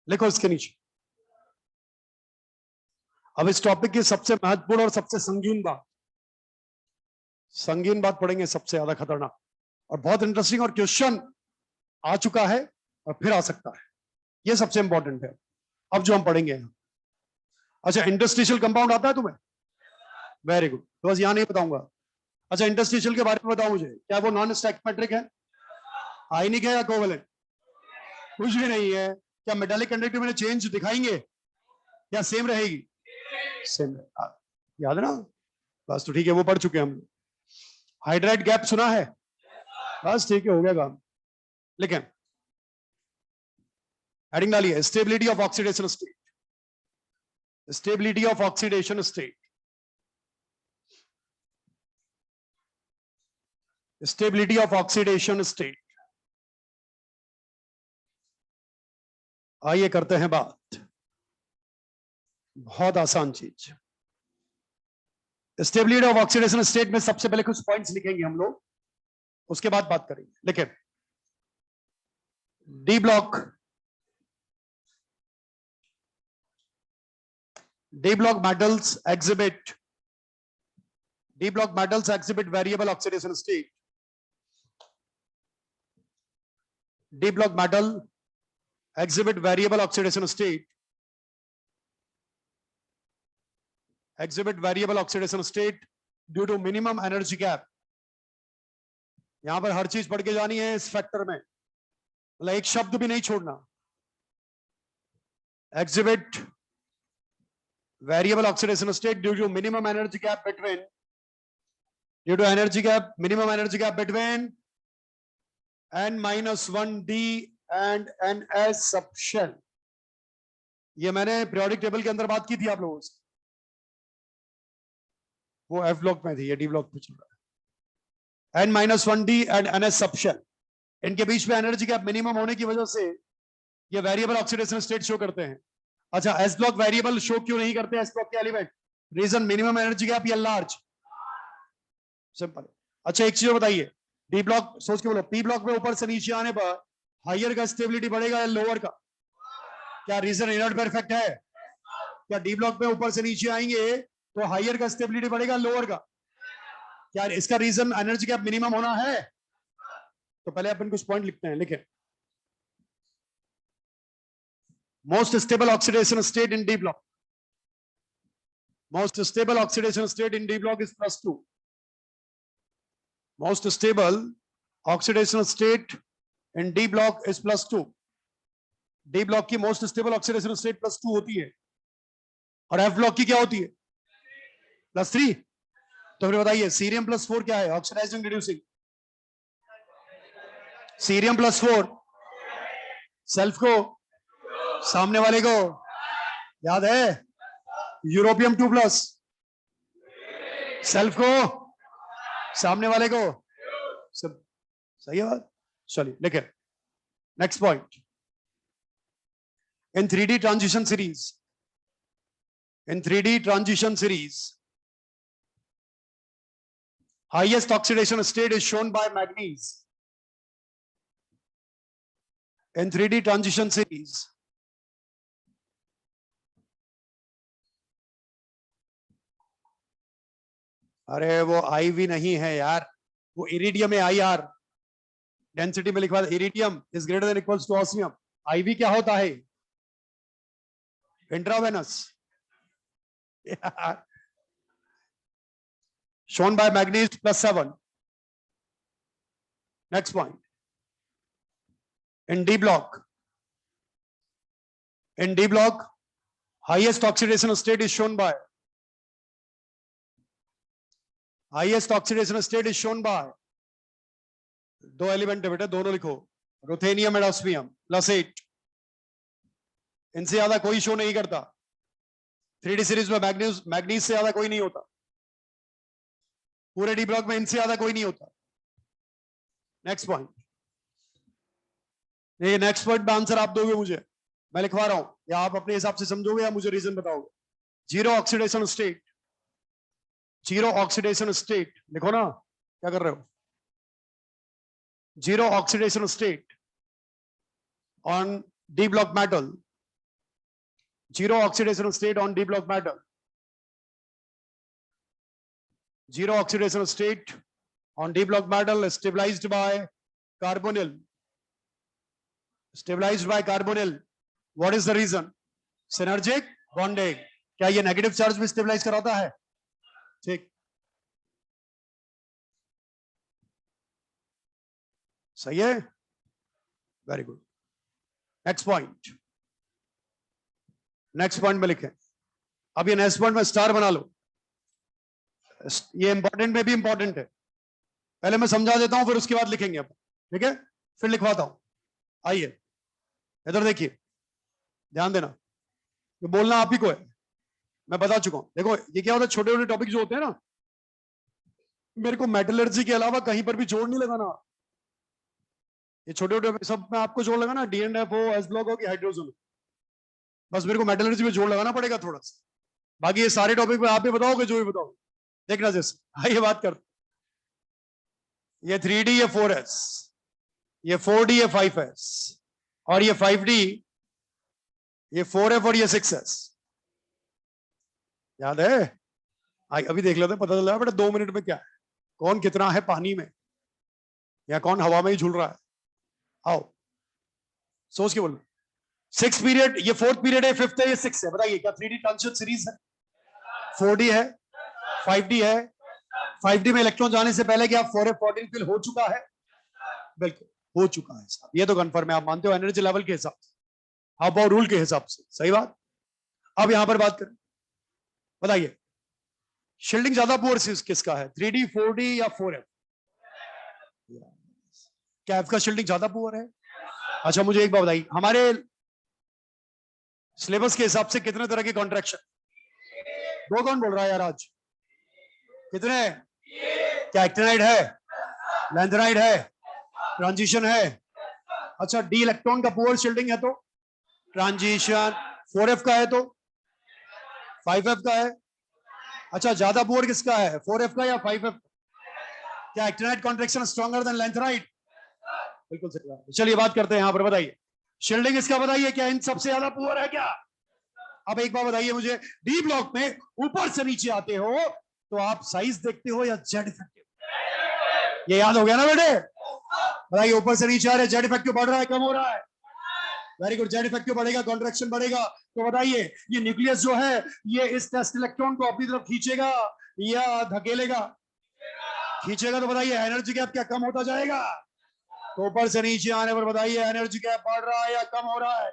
लिखो इसके नीचे। अब इस टॉपिक की सबसे महत्वपूर्ण और सबसे संगीन बात पढ़ेंगे, सबसे ज्यादा खतरनाक और बहुत इंटरेस्टिंग, और क्वेश्चन आ चुका है और फिर आ सकता है, ये सबसे इंपॉर्टेंट है अब जो हम पढ़ेंगे। अच्छा, इंटरस्टिशियल कंपाउंड आता है तुम्हें? वेरी गुड, तो बस यहां नहीं बताऊंगा। अच्छा, इंटरस्टिशियल के बारे में बताओ मुझे, क्या वो नॉन स्टैक्योमेट्रिक है, आयनिक है या कोवेलेंट? कुछ भी नहीं है। क्या मेटालिक कंडक्टिविटी में चेंज दिखाएंगे या सेम रहेगी? सेम। याद है ना? बस तो ठीक है, वो पढ़ चुके हम। हाइड्राइड गैप सुना है? बस ठीक है, हो गया काम। लेकिन हेडिंग डालिए, stability of oxidation state, stability of oxidation state, stability of oxidation state. आइए करते हैं बात, बहुत आसान चीज। स्टेबिलिटी ऑफ ऑक्सीडेशन स्टेट में सबसे पहले कुछ पॉइंट्स लिखेंगे हम लोग, उसके बाद बात करेंगे। लिखे, D block, D block metals exhibit variable oxidation state. D block metal exhibit variable oxidation state. Exhibit variable oxidation state due to minimum energy gap. यहां पर हर चीज पढ़ के जानी है इस फैक्टर में, मतलब एक शब्द भी नहीं छोड़ना। Exhibit variable oxidation state due to minimum energy gap between, minimum energy gap between N-1D and NS subshell. ये मैंने periodic table के अंदर बात की थी आप लोगों से, वो F ब्लॉक में थी, ये D ब्लॉक में चल रहा है। N-1D and NS subshell, इनके बीच में एनर्जी गैप मिनिमम होने की वजह से ये वेरिएबल ऑक्सीडेशन स्टेट शो करते हैं। अच्छा, एस ब्लॉक वेरिएबल शो क्यों नहीं करते एस ब्लॉक के element? Reason minimum energy gap या लार्ज, सिंपल। अच्छा, एक चीज बताइए, डी ब्लॉक सोच के बोलो, पी ब्लॉक में ऊपर से नीचे आने पर हायर का स्टेबिलिटी बढ़ेगा या लोअर का? क्या रीजन इनर्ट परफेक्ट है? क्या डी ब्लॉक में ऊपर से नीचे आएंगे तो हायर का स्टेबिलिटी बढ़ेगा लोअर का? क्या इसका रीजन एनर्जी गैप मिनिमम होना है? तो पहले अपन कुछ पॉइंट लिखते हैं, लिखे। Most stable oxidation state in D block. Most stable oxidation state in D block is +2. Most stable oxidation state in D block is +2. D block की most stable oxidation state +2 होती है, और F block की क्या होती है? +3। तो फिर बताइए सीरियम +4 क्या है? Oxidising reducing. सीरियम +4 सेल्फ को, सामने वाले को याद है? यूरोपियम 2+, सेल्फ को, सामने वाले को, सब सही है बात। चलिए लिखे next point. In 3D transition series, highest oxidation state is shown by manganese. In 3D transition series, अरे वो IV नहीं है यार, वो इरिडियम है, IR। डेंसिटी में लिखवा, iridium is greater than equals to osmium. IV क्या होता है? Intravenous. shown by manganese +7. Next point. In D block, highest oxidation state is shown by दो एलिमेंट है बेटा, दोनों लिखो, रुथेनियम एंड ऑस्मियम +8. इनसे ज्यादा कोई शो नहीं करता 3D सीरीज में. मैग्नीज से ज्यादा कोई नहीं होता पूरे डी ब्लॉक में, इनसे ज्यादा कोई नहीं होता. Next point. ये नेक्स्ट पॉइंट में आंसर आप दोगे मुझे, मैं लिखवा रहा हूं, या आप अपने हिसाब से समझोगे या मुझे रीजन बताओगे. जीरो ऑक्सीडेशन स्टेट लिखो ना, क्या कर रहे हो. Zero oxidation state on D block metal. Zero oxidation state on D block metal. Zero oxidation state on D block metal is stabilized by carbonyl. What is the reason? Synergic bonding. क्या ये negative charge भी stabilise कराता है? ठीक, सही है, very good. Next point में लिखें. अब ये नेक्स्ट पॉइंट में स्टार बना लो. ये इंपॉर्टेंट में भी इंपॉर्टेंट है, पहले मैं समझा देता हूं फिर उसके बाद लिखेंगे अपन, ठीक है. फिर लिखवाता हूं. आइए इधर देखिए, ध्यान देना, ये बोलना आप ही को है, मैं बता चुका हूं. देखो ये क्या होता है, छोटे छोटे टॉपिक जो होते हैं ना, मेरे को मेटलर्जी के अलावा कहीं पर भी जोड़ नहीं लगाना. ये छोटे छोटे सब में आपको जोड़ लगाना, D&F हो, एस ब्लॉक हो कि हाइड्रोजन, बस मेरे को मेटलर्जी में जोड़ लगाना पड़ेगा थोड़ा सा. बाकी ये सारे टॉपिक में आप ही बताओगे, जो भी बताओगे. देखना जैसे. आइए बात करते. ये 3D, ये 4S, ये 4D, ये 5S, और ये 5D, ये 4F और ये 6S. याद है? अभी देख लेते हैं, पता चला बेटा 2 मिनट में क्या है, कौन कितना है पानी में या कौन हवा में ही झूल रहा है. आओ सोच के बोलो. 6 पीरियड, ये 4th पीरियड है, 5th है, ये 6th है. बताइए क्या 3D ट्रांजिशन सीरीज है? 4D है, 5D है. 5D में इलेक्ट्रॉन जाने से पहले क्या 4F14 फिल हो चुका है? बिल्कुल हो चुका है साहब, ये तो कंफर्म है. आप मानते हो एनर्जी लेवल के हिसाब से, हाउ रूल के हिसाब से, सही बात. अब यहां पर बात करें, बताइए शील्डिंग ज्यादा पुअर किसका है, 3D, 4D या 4F? क्या F का शील्डिंग ज्यादा पुअर है? अच्छा मुझे एक बात बताइए, हमारे सिलेबस के हिसाब से कितने तरह के कॉन्ट्रैक्शन? 2. कौन बोल रहा है यार आज? कितने? क्या एक्टिनाइड है, लैंथेनाइड है, ट्रांजिशन है? अच्छा डी इलेक्ट्रॉन का पुअर शील्डिंग है तो ट्रांजिशन, 4F का है तो 5F का है. अच्छा ज्यादा पुअर किसका है, 4F का या 5F? क्या actinide contraction stronger than lanthanide? बिल्कुल सही बात. चलिए बात करते हैं यहां पर. बताइए शील्डिंग इसका बताइए, क्या इन सबसे ज्यादा पुअर है क्या? अब एक बार बताइए मुझे, डी ब्लॉक में ऊपर से नीचे आते हो तो आप साइज देखते हो या जेड इफेक्टिव? ये याद हो गया ना बेटे? बताइए ऊपर से नीचे आ रहे, जेड इफेक्टिव बढ़ रहा है कम हो रहा है? वेरी गुड, जेड इफेक्टिव बढ़ेगा, कॉन्ट्रैक्शन बढ़ेगा. तो बताइए ये न्यूक्लियस जो है ये इस टेस्ट इलेक्ट्रॉन को अपनी तरफ खींचेगा या धकेलेगा? खींचेगा. तो बताइए एनर्जी गैप क्या कम होता जाएगा? तो ऊपर से नीचे आने पर बताइए एनर्जी गैप बढ़ रहा है या कम हो रहा है?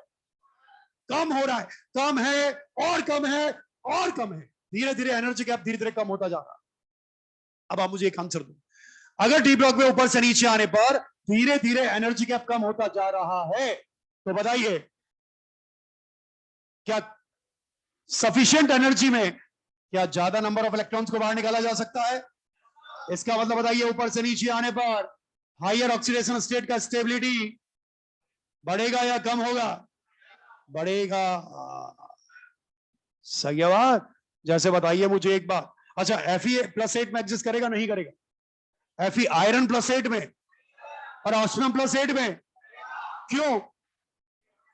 कम हो रहा है. कम है और कम है और कम है, धीरे धीरे एनर्जी गैप धीरे धीरे कम होता जा रहा है. अब आप मुझे एक आंसर दो, अगर डी ब्लॉक में ऊपर से नीचे आने पर धीरे धीरे एनर्जी गैप कम होता जा रहा है, तो बताइए क्या सफिशिएंट एनर्जी में क्या ज्यादा नंबर ऑफ इलेक्ट्रॉन्स को बाहर निकाला जा सकता है? इसका मतलब बताइए ऊपर से नीचे आने पर हायर ऑक्सीडेशन स्टेट का स्टेबिलिटी बढ़ेगा या कम होगा? बढ़ेगा. सही बात. जैसे बताइए मुझे एक बात, अच्छा Fe+8 में एग्जिस्ट करेगा नहीं करेगा? Fe आयरन +8 में और ऑस्मियम +8 में. क्यों?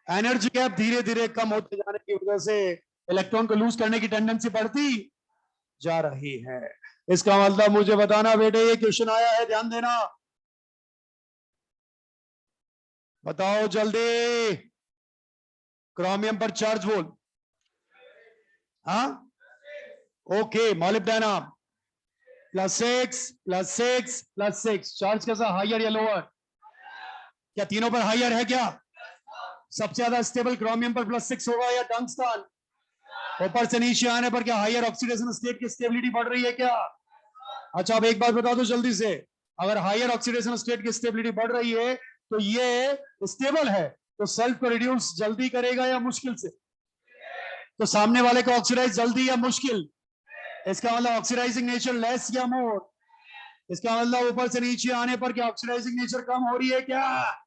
एनर्जी गैप धीरे धीरे कम होते जाने की वजह से इलेक्ट्रॉन को लूज करने की टेंडेंसी बढ़ती जा रही है. इसका मतलब मुझे बताना बेटे, ये क्वेश्चन आया है, ध्यान देना, बताओ जल्दी. क्रोमियम पर चार्ज बोल. हाँ ओके. मॉलिब्डेनम, +6 चार्ज कैसा, हायर या लोअर? क्या तीनों पर हायर है? क्या सबसे ज्यादा स्टेबल क्रोमियम पर +6 होगा या टंगस्टन? ऊपर से नीचे आने पर क्या हायर ऑक्सीडेशन स्टेट की स्टेबिलिटी बढ़ रही है क्या? अच्छा, अब एक बात बता दो जल्दी से, अगर हायर ऑक्सीडेशन स्टेट की स्टेबिलिटी बढ़ रही है तो ये स्टेबल है, तो सेल्फ को रिड्यूस जल्दी करेगा या मुश्किल से? तो सामने वाले को ऑक्सीडाइज जल्दी या मुश्किल? इसका मतलब ऑक्सीडाइजिंग नेचर लेस या मोर? इसका मतलब ऊपर से नीचे आने पर क्या ऑक्सीडाइजिंग नेचर कम हो रही है क्या?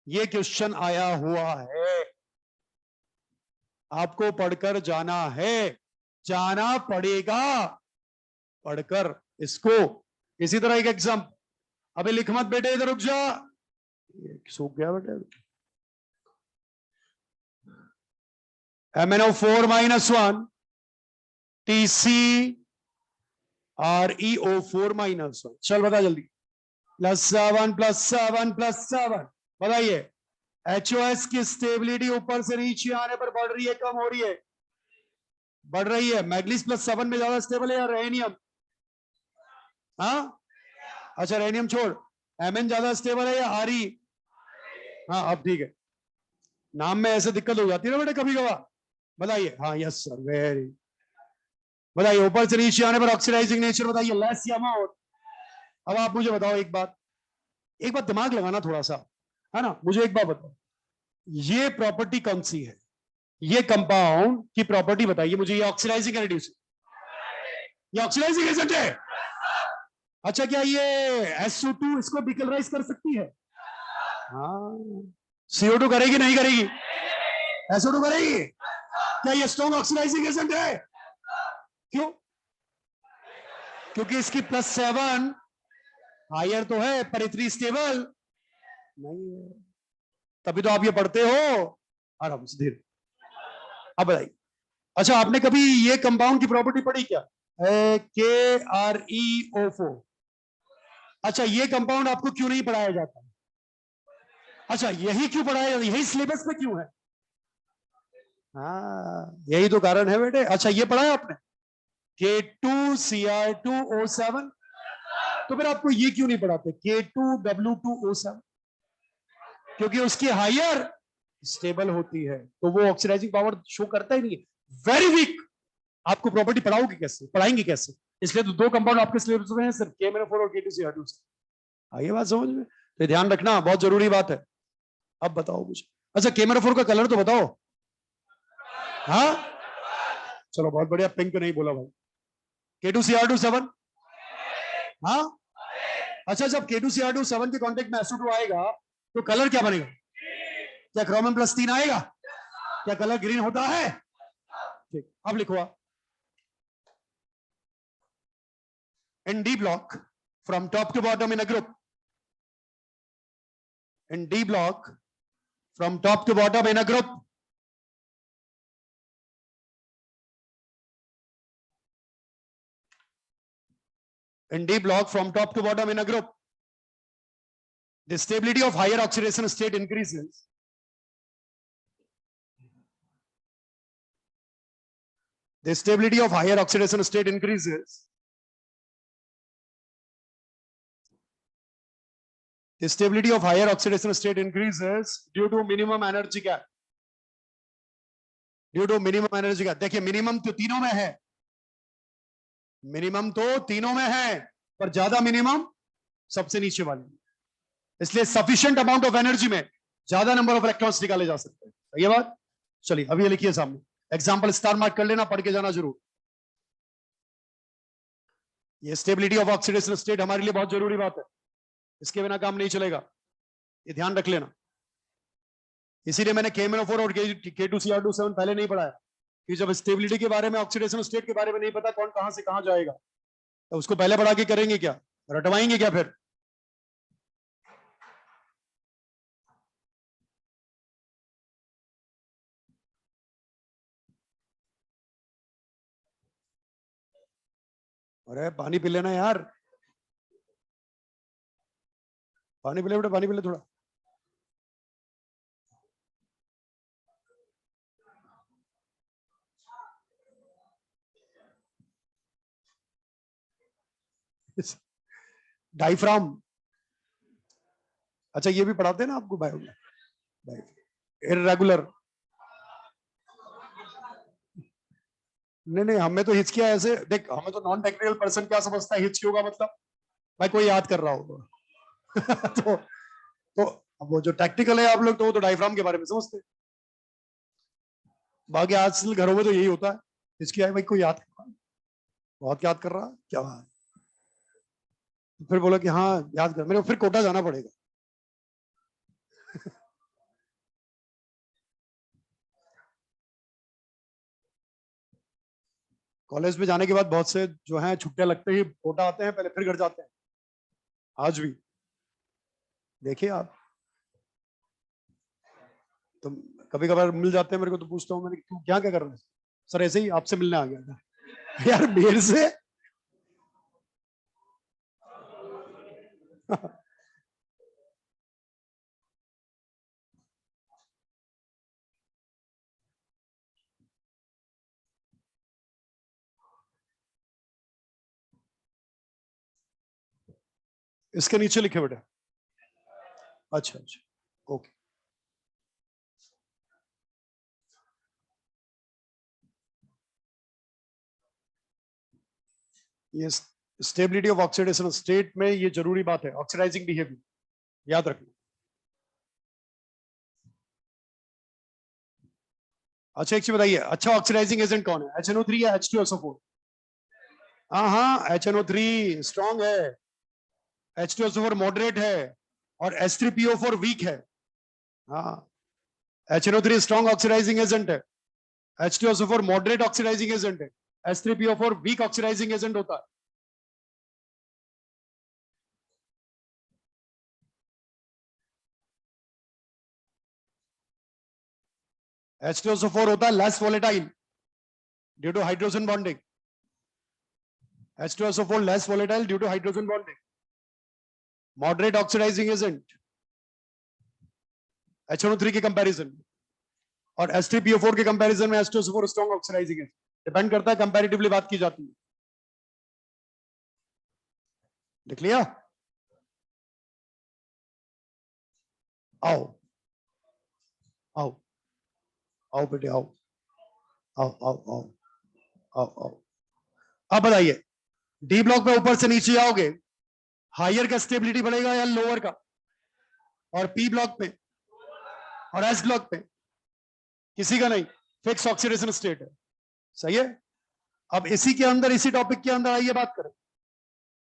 ये क्वेश्चन आया हुआ है, आपको पढ़कर जाना है, जाना पड़ेगा पढ़कर इसको। इसी तरह एक एग्जाम, अबे लिख मत बेटे, इधर रुक जा, सूख गया बेटे। MnO4-1 TCReO4-1, चल बता जल्दी। +7 +7 +7, बताइए HOS की स्टेबिलिटी ऊपर से नीचे आने पर बढ़ रही है कम हो रही है? बढ़ रही है। मैग्नीज +7 में ज्यादा स्टेबल है या रेनियम? हाँ, अच्छा रेनियम छोड़, Mn ज्यादा स्टेबल है या Re? हाँ अब ठीक है, नाम में ऐसे दिक्कत हो जाती है ना बेटे कभी कभार। बताइए, हाँ यस सर, वेरी, बताइए ऊपर से नीचे आने पर ऑक्सीडाइजिंग नेचर बताइए, लेस या मोर? अब आप मुझे बताओ एक बात, एक बात दिमाग लगाना थोड़ा सा, है ना, मुझे एक बात बताओ, ये प्रॉपर्टी कौन सी है? ये कंपाउंड की प्रॉपर्टी बताइए मुझे, ये ऑक्सीडाइजिंग है रिड्यूसिंग? ये ऑक्सीडाइजिंग एजेंट है। अच्छा, क्या ये SO2 इसको डिकलराइज कर सकती है? हाँ, CO2 करेगी नहीं करेगी? SO2 करेगी। क्या ये स्ट्रॉन्ग ऑक्सीडाइजिंग एजेंट है? क्यों? क्योंकि इसकी +7 हायर तो है पर इतनी स्टेबल नहीं है, तभी तो आप ये पढ़ते हो आराम से धीरे। अब बताइए, अच्छा आपने कभी ये कंपाउंड की प्रॉपर्टी पढ़ी क्या, KReO4? अच्छा, ये कंपाउंड आपको क्यों नहीं पढ़ाया जाता? अच्छा, यही क्यों पढ़ाया जाता, यही सिलेबस में क्यों है? हाँ, यही तो कारण है बेटे। अच्छा, ये पढ़ा है आपने K2Cr2O7, तो फिर आपको ये क्यों नहीं पढ़ाते K2W2O7? क्योंकि उसकी हायर स्टेबल होती है, तो वो ऑक्सीडाइजिंग पावर शो करता ही नहीं है, वेरी वीक। आपको प्रॉपर्टी पढ़ाओगे कैसे, पढ़ाएंगे कैसे? इसलिए तो दो कंपाउंड आपके सिलेबस में है सिर्फ, KMnO4 और K2Cr2। आइए बात समझ में, तो ध्यान रखना, बहुत जरूरी बात है। अब बताओ मुझे, अच्छा KMnO4 का कलर तो बताओ। हाँ, चलो बहुत बढ़िया, पिंक नहीं बोला भाई। K2Cr2 7, हाँ। अच्छा, जब K2Cr2 7 के कांटेक्ट में SO2 आएगा तो कलर क्या बनेगा? क्या क्रोमियम +3 आएगा? क्या कलर ग्रीन होता है? ठीक, अब लिखो आप, in D block from top to bottom in a group, in D block from top to bottom in a group, in D block from top to bottom in a group, the stability of higher oxidation state increases. The stability of higher oxidation state increases. The stability of higher oxidation state increases due to minimum energy gap. Due to minimum energy gap. देखिए minimum तो तीनों में है, minimum तो तीनों में है, पर ज्यादा मिनिमम सबसे नीचे वाले, इसलिए सफिशिएंट अमाउंट ऑफ एनर्जी में ज्यादा नंबर ऑफ इलेक्ट्रॉन्स निकाले जा सकते हैं। ये बात, चलिए अब ये लिखिए सामने, एग्जांपल स्टार मार्क कर लेना, पढ़ के जाना जरूर। ये स्टेबिलिटी ऑफ ऑक्सीडेशन स्टेट हमारे लिए बहुत जरूरी बात है, इसके बिना काम नहीं चलेगा, ये ध्यान रख लेना। इसीलिए मैंने KMnO4 और K2Cr2 7 पहले नहीं पढ़ाया, कि जब स्टेबिलिटी के बारे में, ऑक्सीडेशन स्टेट के बारे में नहीं पता कौन कहां से कहां जाएगा, तो उसको पहले पढ़ा के करेंगे क्या, रटवाएंगे क्या फिर? अरे पानी पी लेना यार, पानी पी ले बेटा, पानी पी ले थोड़ा। डाइफ्राम, अच्छा ये भी पढ़ाते हैं ना आपको बायो में। इरेगुलर, नहीं नहीं, हमें तो हिचकिया ऐसे देख, हमें तो नॉन टेक्निकल पर्सन क्या समझता है हिचकियों का मतलब, भाई कोई याद कर रहा होगा। तो अब वो जो टेक्निकल है आप लोग, तो वो तो डायफ्राम के बारे में समझते हैं। बाकी आजकल घरों में तो यही होता है, हिचकिया है भाई कोई याद कर रहा है, बहुत याद कर रहा है क्या बात। फिर बोला कि हाँ याद कर, मेरे को फिर कोटा जाना पड़ेगा। कॉलेज में जाने के बाद बहुत से जो हैं छुट्टियां लगते ही कोटा आते हैं, पहले फिर घर जाते हैं। आज भी देखिए आप, तो कभी कभार मिल जाते हैं मेरे को, तो पूछता हूँ मैंने तू क्या क्या कर रहा है, सर ऐसे ही आपसे मिलने आ गया था। यार मेरे से इसके नीचे लिखे बेटा, अच्छा अच्छा, ओके। ये स्टेबिलिटी ऑफ ऑक्सीडेशन स्टेट में ये जरूरी बात है, ऑक्सीडाइजिंग बिहेवियर याद रखना। अच्छा एक चीज बताइए, अच्छा ऑक्सीडाइजिंग एजेंट कौन है, HNO3 या H2SO4? हाँ हाँ, HNO3 स्ट्रॉन्ग है, H2SO4 मॉडरेट है, और H3PO4 वीक है। हाँ, HNO3 स्ट्रॉन्ग ऑक्सीडाइजिंग एजेंट है, H2SO4 मॉडरेट ऑक्सीडाइजिंग एजेंट है, H3PO4 वीक ऑक्सीडाइजिंग एजेंट होता है। H2SO4 होता है less volatile due to hydrogen bonding, H2SO4 less volatile due to hydrogen bonding. Moderate oxidizing agent HNO3 के comparison में, और H3PO4 के कंपैरिजन में H2SO4 strong oxidising agent. Depend करता है, कंपैरेटिवली बात की जाती है। लिख लिया? आओ आओ आओ बेटे आओ आओ आओ आओ आओ आओ। अब बताइए, डी ब्लॉक पे ऊपर से नीचे आओगे, हायर का स्टेबिलिटी बढ़ेगा या लोअर का? और पी ब्लॉक पे और एस ब्लॉक पे किसी का नहीं, फिक्स ऑक्सीडेशन स्टेट है। सही है। अब इसी के अंदर, इसी टॉपिक के अंदर आइए बात करें,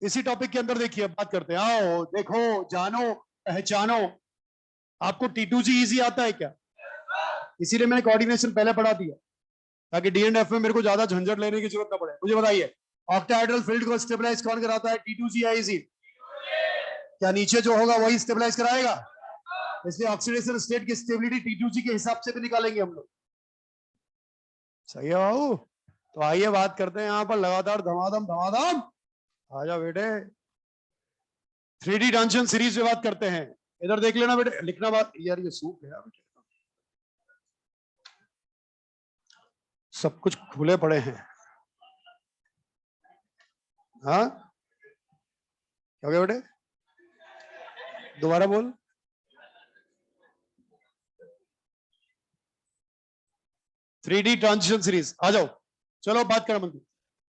इसी टॉपिक के अंदर देखिए बात करते हैं। आओ देखो जानो पहचानो। आपको T2G इजी आता है क्या? इसीलिए मैंने कोऑर्डिनेशन पहले पढ़ा दिया, ताकि D&F में मेरे को ज्यादा झंझट लेने की जरूरत ना पड़े। मुझे बताइए, ऑक्टाहेड्रल फील्ड को स्टेबलाइज कौन कराता है, T2G या इजी? क्या नीचे जो होगा वही स्टेबलाइज कराएगा? इसलिए ऑक्सीडेशन स्टेट की स्टेबिलिटी T2G के हिसाब से भी निकालेंगे हम लोग। सही है बाबू? तो आइए बात करते हैं यहां पर लगातार, धमाधम धमाधम। आजा बेटे, 3D ट्रांजिशन सीरीज में बात करते हैं। इधर देख लेना बेटे, लिखना बात यार, ये सूख है बेटे, सब कुछ खुले पड़े हैं। हाँ क्या हो गया बेटे, दोबारा बोल। 3D ट्रांजिशन सीरीज आ जाओ, चलो बात करें मंदिर।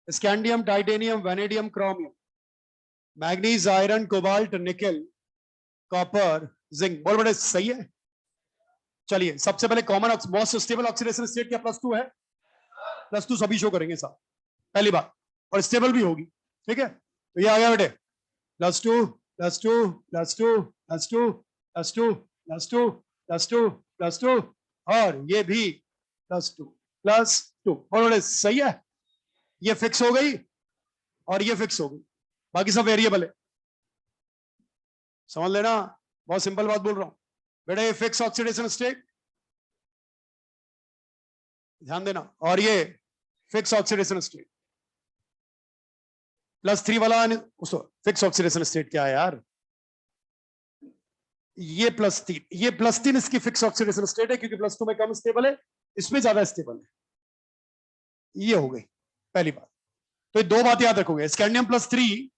Scandium, titanium, vanadium, chromium, manganese, iron, cobalt, निकल, कॉपर, जिंक। बोल बेटे सही है। चलिए सबसे पहले common most stable oxidation state क्या +2 है? +2 सभी शो करेंगे साहब, पहली बात, और स्टेबल भी होगी। ठीक है, तो ये आ गया बेटे, +2 +2 +2 +2 +2 +2 +2 +2, और ये भी +2 बोलो सही है। ये फिक्स हो गई और ये फिक्स हो गई, बाकी सब वेरिएबल है, समझ लेना। बहुत सिंपल बात बोल रहा हूं बेटा, ये फिक्स ऑक्सीडेशन स्टेट, ध्यान देना, और ये फिक्स ऑक्सीडेशन स्टेट। +3 वाला उसको फिक्स ऑक्सीडेशन स्टेट क्या है यार, ये +3, ये +3 इसकी फिक्स ऑक्सीडेशन स्टेट है, क्योंकि +2 में कम स्टेबल है, इसमें ज्यादा स्टेबल है। ये हो गई पहली बात। तो ये दो बात याद रखोगे, स्कैंडियम +3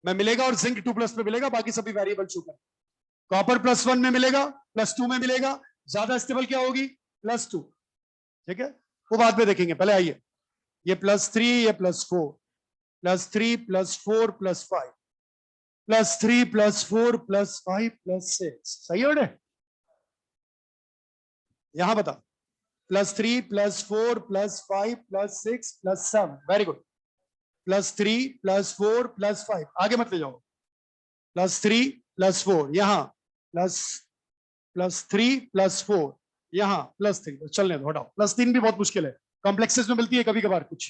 में मिलेगा और जिंक 2+ में मिलेगा, बाकी सभी वेरिएबल शुगर। कॉपर +1 में मिलेगा, +2 में मिलेगा, ज्यादा स्टेबल क्या होगी +2। ठीक है, वो बाद में देखेंगे, पहले आइए ये +3, ये +4, +3 +4 +5, +3 +4 +5 +6, सही है बेटे? यहां बता, +3 +4 +5 +6 +7, वेरी गुड। +3 +4 +5, आगे मत ले जाओ, +3 +4 यहां, +3 +4 यहां, +3, चलने दो, हटाओ। +3 भी बहुत मुश्किल है, कॉम्प्लेक्सेस में मिलती है कभी कभार कुछ।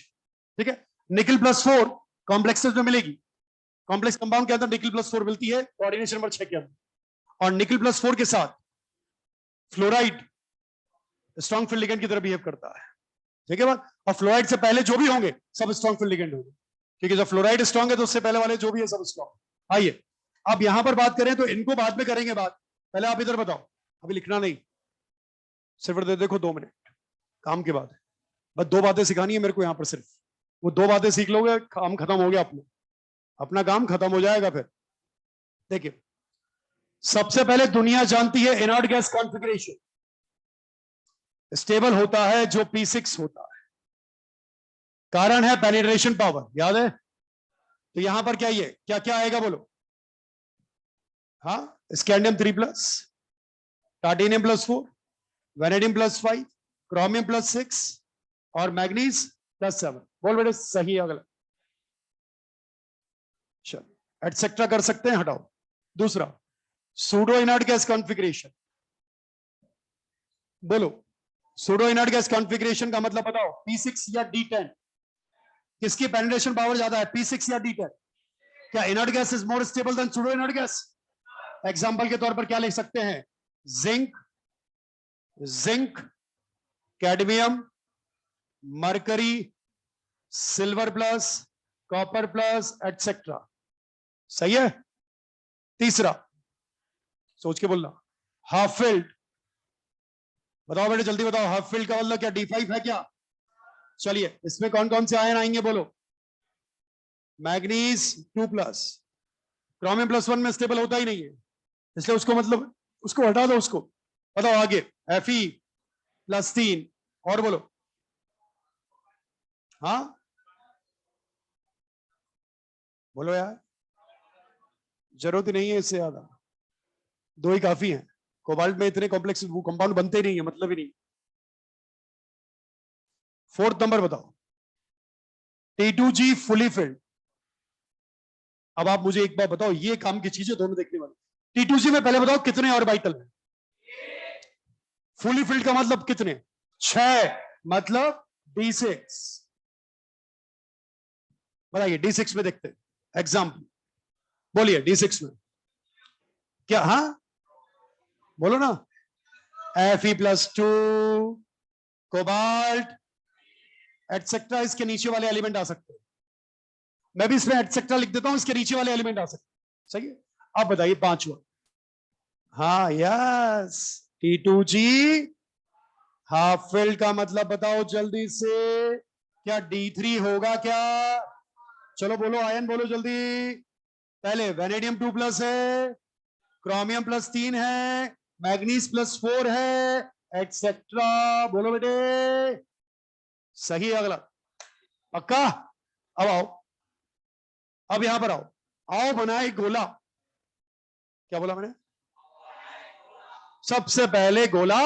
ठीक है, निकल +4 कॉम्प्लेक्सेस में मिलेगी, कॉम्प्लेक्स कंपाउंड के अंदर निकल +4 मिलती है कोऑर्डिनेशन नंबर 6 के अंदर, और निकल +4 के साथ फ्लोराइड स्ट्रॉन्ग फील्ड लिगेंड की तरह बिहेव करता है। ठीक है बात, और फ्लोराइड से पहले जो भी होंगे सब स्ट्रॉन्ग फील्ड लिगेंड होंगे, क्योंकि जब फ्लोराइड स्ट्रॉन्ग है तो उससे पहले वाले जो भी है सब स्ट्रॉन्ग। आइए अब यहां पर बात करें तो इनको बाद में करेंगे बात, पहले आप इधर बताओ, अभी लिखना नहीं, सिर्फ देखो 2 मिनट काम के बाद, बस 2 बातें सिखानी है मेरे को यहां पर, सिर्फ वो 2 बातें सीख लोगे, काम खत्म हो गया, अपना काम खत्म हो जाएगा। फिर देखिए, सबसे पहले दुनिया जानती है इनर्ट गैस कॉन्फ़िगरेशन स्टेबल होता है जो P6 होता है, कारण है पेनिट्रेशन पावर, याद है? तो यहां पर क्या, ये क्या क्या आएगा बोलो? हाँ, स्कैंडियम 3+, टाइटेनियम +4, वेनेडियम +5, क्रोमियम +6 और मैग्नीज +7। बोल बेटे सही है, अगला चलो एटसेट्रा कर सकते हैं, हटाओ। दूसरा, सूडो इनर्ट गैस कॉन्फ़िगरेशन, बोलो सूडो इनर्ट गैस कॉन्फ़िगरेशन का मतलब बताओ, P6 या D10, किसकी पेनिट्रेशन पावर ज्यादा है, P6 या D10? क्या inert gas is more stable then pseudo inert gas? Example के तौर पर क्या लिख सकते हैं, zinc, cadmium, mercury, silver plus, copper plus etcetera, सही है? तीसरा, सोच के बोलना, हाफ फील्ड, बताओ बेटे जल्दी बताओ, हाफ फील्ड का मतलब क्या D5 है क्या? चलिए इसमें कौन कौन से आयन आएंगे बोलो? मैग्नीज 2+, क्रोमियम +1 में स्टेबल होता ही नहीं है, इसलिए उसको मतलब उसको हटा दो, उसको बताओ आगे, Fe+3, और बोलो। हाँ बोलो यार, जरूरत ही नहीं है इससे ज्यादा, 2 ही काफी हैं, कोबाल्ट में इतने कॉम्प्लेक्स वो कंपाउंड बनते नहीं है, मतलब ही नहीं। 4th नंबर बताओ, T2G फुली फिल्ड। अब आप मुझे एक बार बताओ, ये काम की चीजें दोनों देखने वाली, T2G में पहले बताओ कितने ऑर्बिटल है? फुली फिल्ड का मतलब कितने? 6, मतलब D6। बताइए D6 में देखते हैं एग्जाम्पल, बोलिए D6 में क्या? हाँ बोलो ना, Fe+2, कोबाल्ट एटसेट्रा, इसके नीचे वाले एलिमेंट आ सकते हैं, मैं भी इसमें एटसेट्रा लिख देता हूं, इसके नीचे वाले एलिमेंट आ सकते हैं, सही है? अब बताइए 5वां, हाँ यस, T2G हाफ फील्ड का मतलब बताओ जल्दी से, क्या D3 होगा क्या? चलो बोलो आयन, बोलो जल्दी, पहले वेनेडियम 2+ है, क्रोमियम +3 है, मैग्नीज +4 है, एटसेट्रा, बोलो बेटे सही है, अगला पक्का? अब आओ, अब यहां पर आओ, आओ बनाए गोला, क्या बोला मैंने? सबसे पहले गोला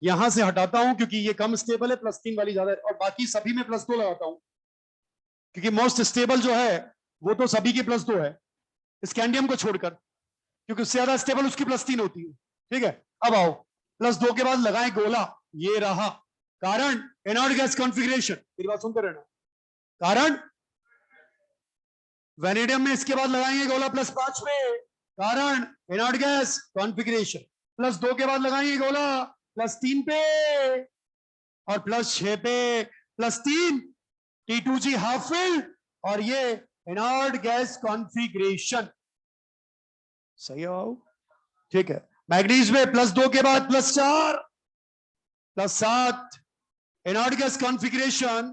यहां से हटाता हूं, क्योंकि ये कम स्टेबल है, +3 वाली ज्यादा है, और बाकी सभी में +2 लगाता हूं, क्योंकि मोस्ट स्टेबल जो है वो तो सभी की +2 है, स्कैंडियम को छोड़कर, क्योंकि उससे ज्यादा स्टेबल उसकी +3 होती है। ठीक है, अब आओ, +2 के बाद लगाएं गोला, ये रहा, कारण इनर्ट गैस कॉन्फ़िगरेशन, मेरी बात सुनते रहना, कारण वेनेडियम में इसके बाद लगाएंगे गोला +5 पे, कारण इनर्ट गैस कॉन्फ़िगरेशन, +2 के बाद लगाएंगे गोला +3 पे, और +6 पे, +3 T2G हाफ फील्ड, और ये इनर्ट गैस कॉन्फ़िगरेशन, सही है बाबू? ठीक है, मैग्नीज में +2 के बाद +4 +7 inert gas configuration,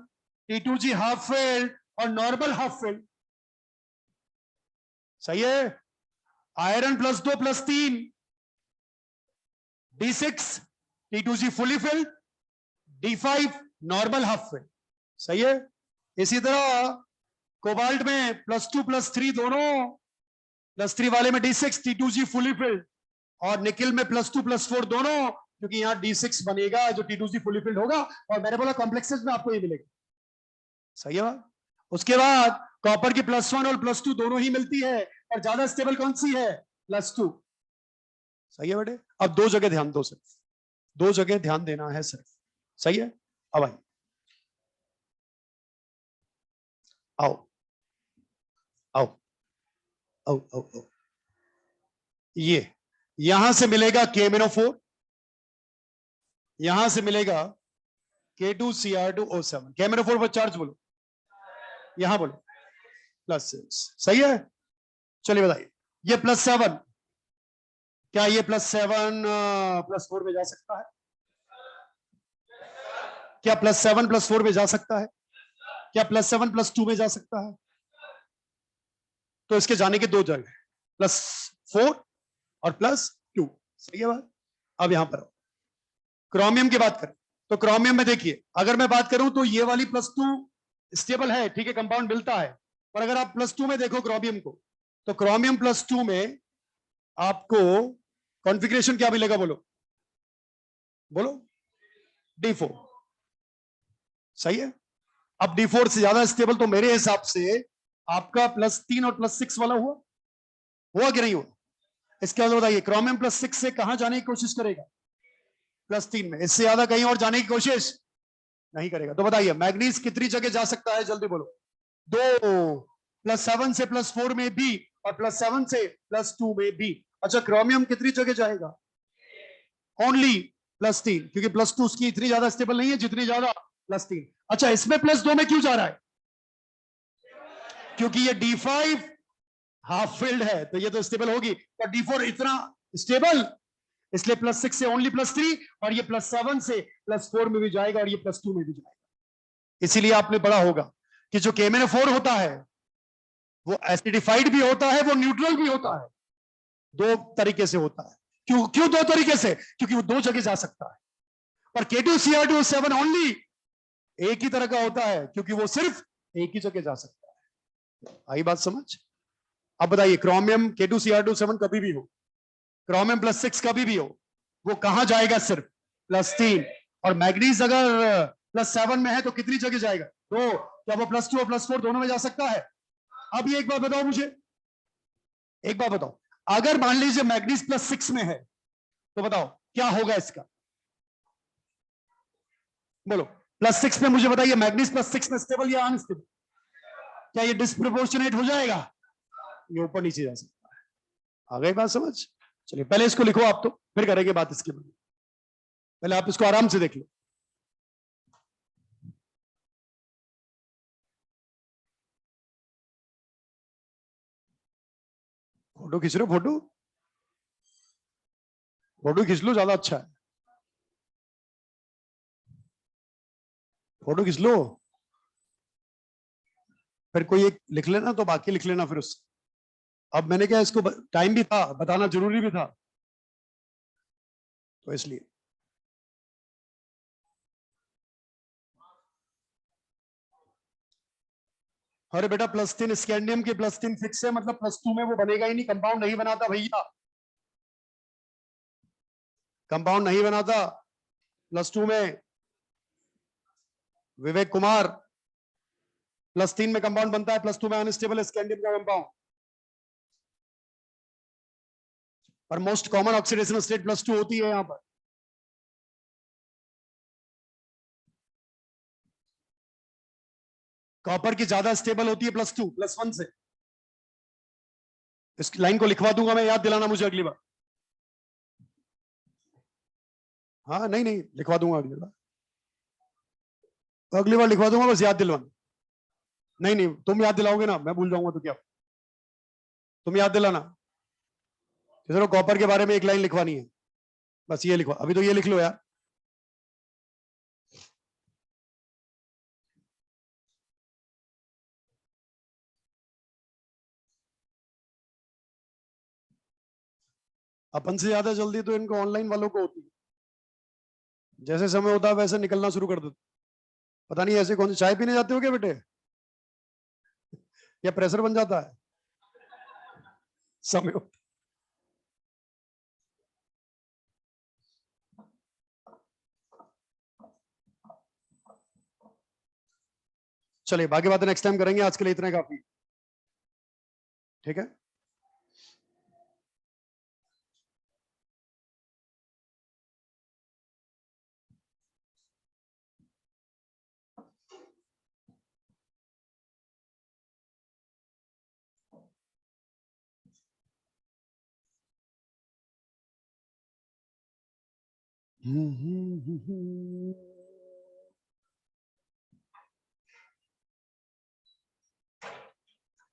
T2G half field और नॉर्मल हाफ फील्ड, सही है। Iron +2 + 3 D6 T2G fully filled, D5 normal half filled. सही है। इसी तरह कोबाल्ट में +2 + 3 दोनों, +3 वाले में D6 T2G फुली फिल्ड, और निकिल में +2 + 4 दोनों, क्योंकि यहां D6 बनेगा जो T2G फुली फिल्ड होगा, और मैंने बोला कॉम्प्लेक्सेस में आपको ये मिलेगा। सही है बात। उसके बाद कॉपर की +1 और +2 दोनों ही मिलती है, और ज्यादा स्टेबल कौन सी है? +2। सही है बेटे। अब दो जगह ध्यान दो, सिर्फ दो जगह ध्यान देना है सिर्फ। सही है। अब आइए, आओ आओ आओ आओ आओ। ये यहां से मिलेगा KMnO4, यहां से मिलेगा K2Cr2O7। KMnO4 पर चार्ज बोलो, यहां बोलो +6। सही है। चलिए बताइए, ये +7, क्या ये +7 +4 में जा सकता है? क्या +7 +4 में जा सकता है? क्या +7 +2 में जा सकता है? तो इसके जाने के दो जगह, +4 और +2। सही है बात। अब यहां पर क्रोमियम की बात करें, तो क्रोमियम में देखिए, अगर मैं बात करूं तो ये वाली +2 स्टेबल है, ठीक है, कंपाउंड मिलता है। पर अगर आप +2 में देखो क्रोमियम को, तो क्रोमियम +2 में आपको कॉन्फ़िगरेशन क्या मिलेगा? बोलो बोलो। D4। सही है। अब D4 से ज्यादा स्टेबल तो मेरे हिसाब से आपका +3 और +6 वाला हुआ, हुआ कि नहीं हुआ? इसके बाद बताइए, क्रोमियम +6 से कहां जाने की कोशिश करेगा? +3 में। इससे ज्यादा कहीं और जाने की कोशिश नहीं करेगा। तो बताइए, मैग्नीज कितनी जगह जा सकता है? जल्दी बोलो। दो, +7 से +4 में भी, और +7 से +2 में भी। अच्छा, क्रोमियम कितनी जगह जाएगा? ओनली +3, क्योंकि +2 उसकी इतनी ज्यादा स्टेबल नहीं है जितनी ज्यादा +3। अच्छा, इसमें +2 में क्यों जा रहा है? क्योंकि ये D5 हाफ फील्ड है, तो ये तो स्टेबल होगी, पर D4 इतना स्टेबल, इसलिए +6 से ओनली +3, और ये +7 से +4 में भी जाएगा, और ये +2 में भी जाएगा। इसीलिए आपने पढ़ा होगा कि जो KMnO4 होता है वो एसिडिफाइड भी होता है, वो न्यूट्रल भी होता है, दो तरीके से होता है। क्यों क्यों दो तरीके से? क्योंकि वो दो जगह जा सकता है। पर K2Cr2O7 ओनली एक ही तरह का होता है, क्योंकि वो सिर्फ एक ही जगह जा सकता है। आई बात समझ? अब बताइए, क्रोमियम K2Cr2O7 कभी भी हो, क्रोमियम +6 कभी भी हो, वो कहां जाएगा? सिर्फ +3। और मैग्नीज अगर +7 में है तो कितनी जगह जाएगा? दो। क्या वो +2 और +4 दोनों में जा सकता है? अब ये एक बात बताओ मुझे, एक बात बताओ, अगर मान लीजिए मैग्नीज +6 में है, तो बताओ क्या होगा इसका? बोलो। +6 में मुझे बताइए, मैग्नीज +6 में स्टेबल या अनस्टेबल? क्या ये डिस्प्रोपोर्शनेट हो जाएगा? ये ऊपर नीचे जा सकता है। आ गई बात समझ? चलिए, पहले इसको लिखो आप, तो फिर करेंगे बात इसके बारे में। पहले आप इसको आराम से देख लो। फोटो खींच रहे हो? फोटो फोटो खींच लो, ज्यादा अच्छा है। फोटो खींच लो, फिर कोई एक लिख लेना, तो बाकी लिख लेना फिर उससे। अब मैंने क्या, इसको टाइम भी था, बताना जरूरी भी था, तो इसलिए। अरे बेटा, +3 स्कैंडियम के +3 फिक्स है, मतलब +2 में वो बनेगा ही नहीं, कंपाउंड नहीं बनाता भैया, कंपाउंड नहीं बनाता। +2 में विवेक कुमार, +3 में कंपाउंड बनता है, +2 में अनस्टेबल स्कैंडियम का कंपाउंड। और मोस्ट कॉमन ऑक्सीडेशन स्टेट +2 होती है यहां पर। कॉपर की ज्यादा स्टेबल होती है +2 +1 से। इस लाइन को लिखवा दूंगा मैं, याद दिलाना मुझे अगली बार। हाँ, नहीं नहीं, लिखवा दूंगा अगली बार, अगली बार लिखवा दूंगा, बस याद दिलवाना। नहीं नहीं, तुम याद दिलाओगे ना, मैं भूल जाऊंगा तो क्या, तुम याद दिलाना। चलो, कॉपर के बारे में एक लाइन लिखवानी है, बस ये लिखवा, अभी तो ये लिख लो यार। अपन से ज्यादा जल्दी तो इनको ऑनलाइन वालों को होती है। जैसे समय होता है वैसे निकलना शुरू कर देते। पता नहीं ऐसे कौन से चाय पीने जाते हो क्या बेटे, या प्रेशर बन जाता है समय होता। चलिए बाकी बातें नेक्स्ट टाइम करेंगे, आज के लिए इतना ही काफी। ठीक है।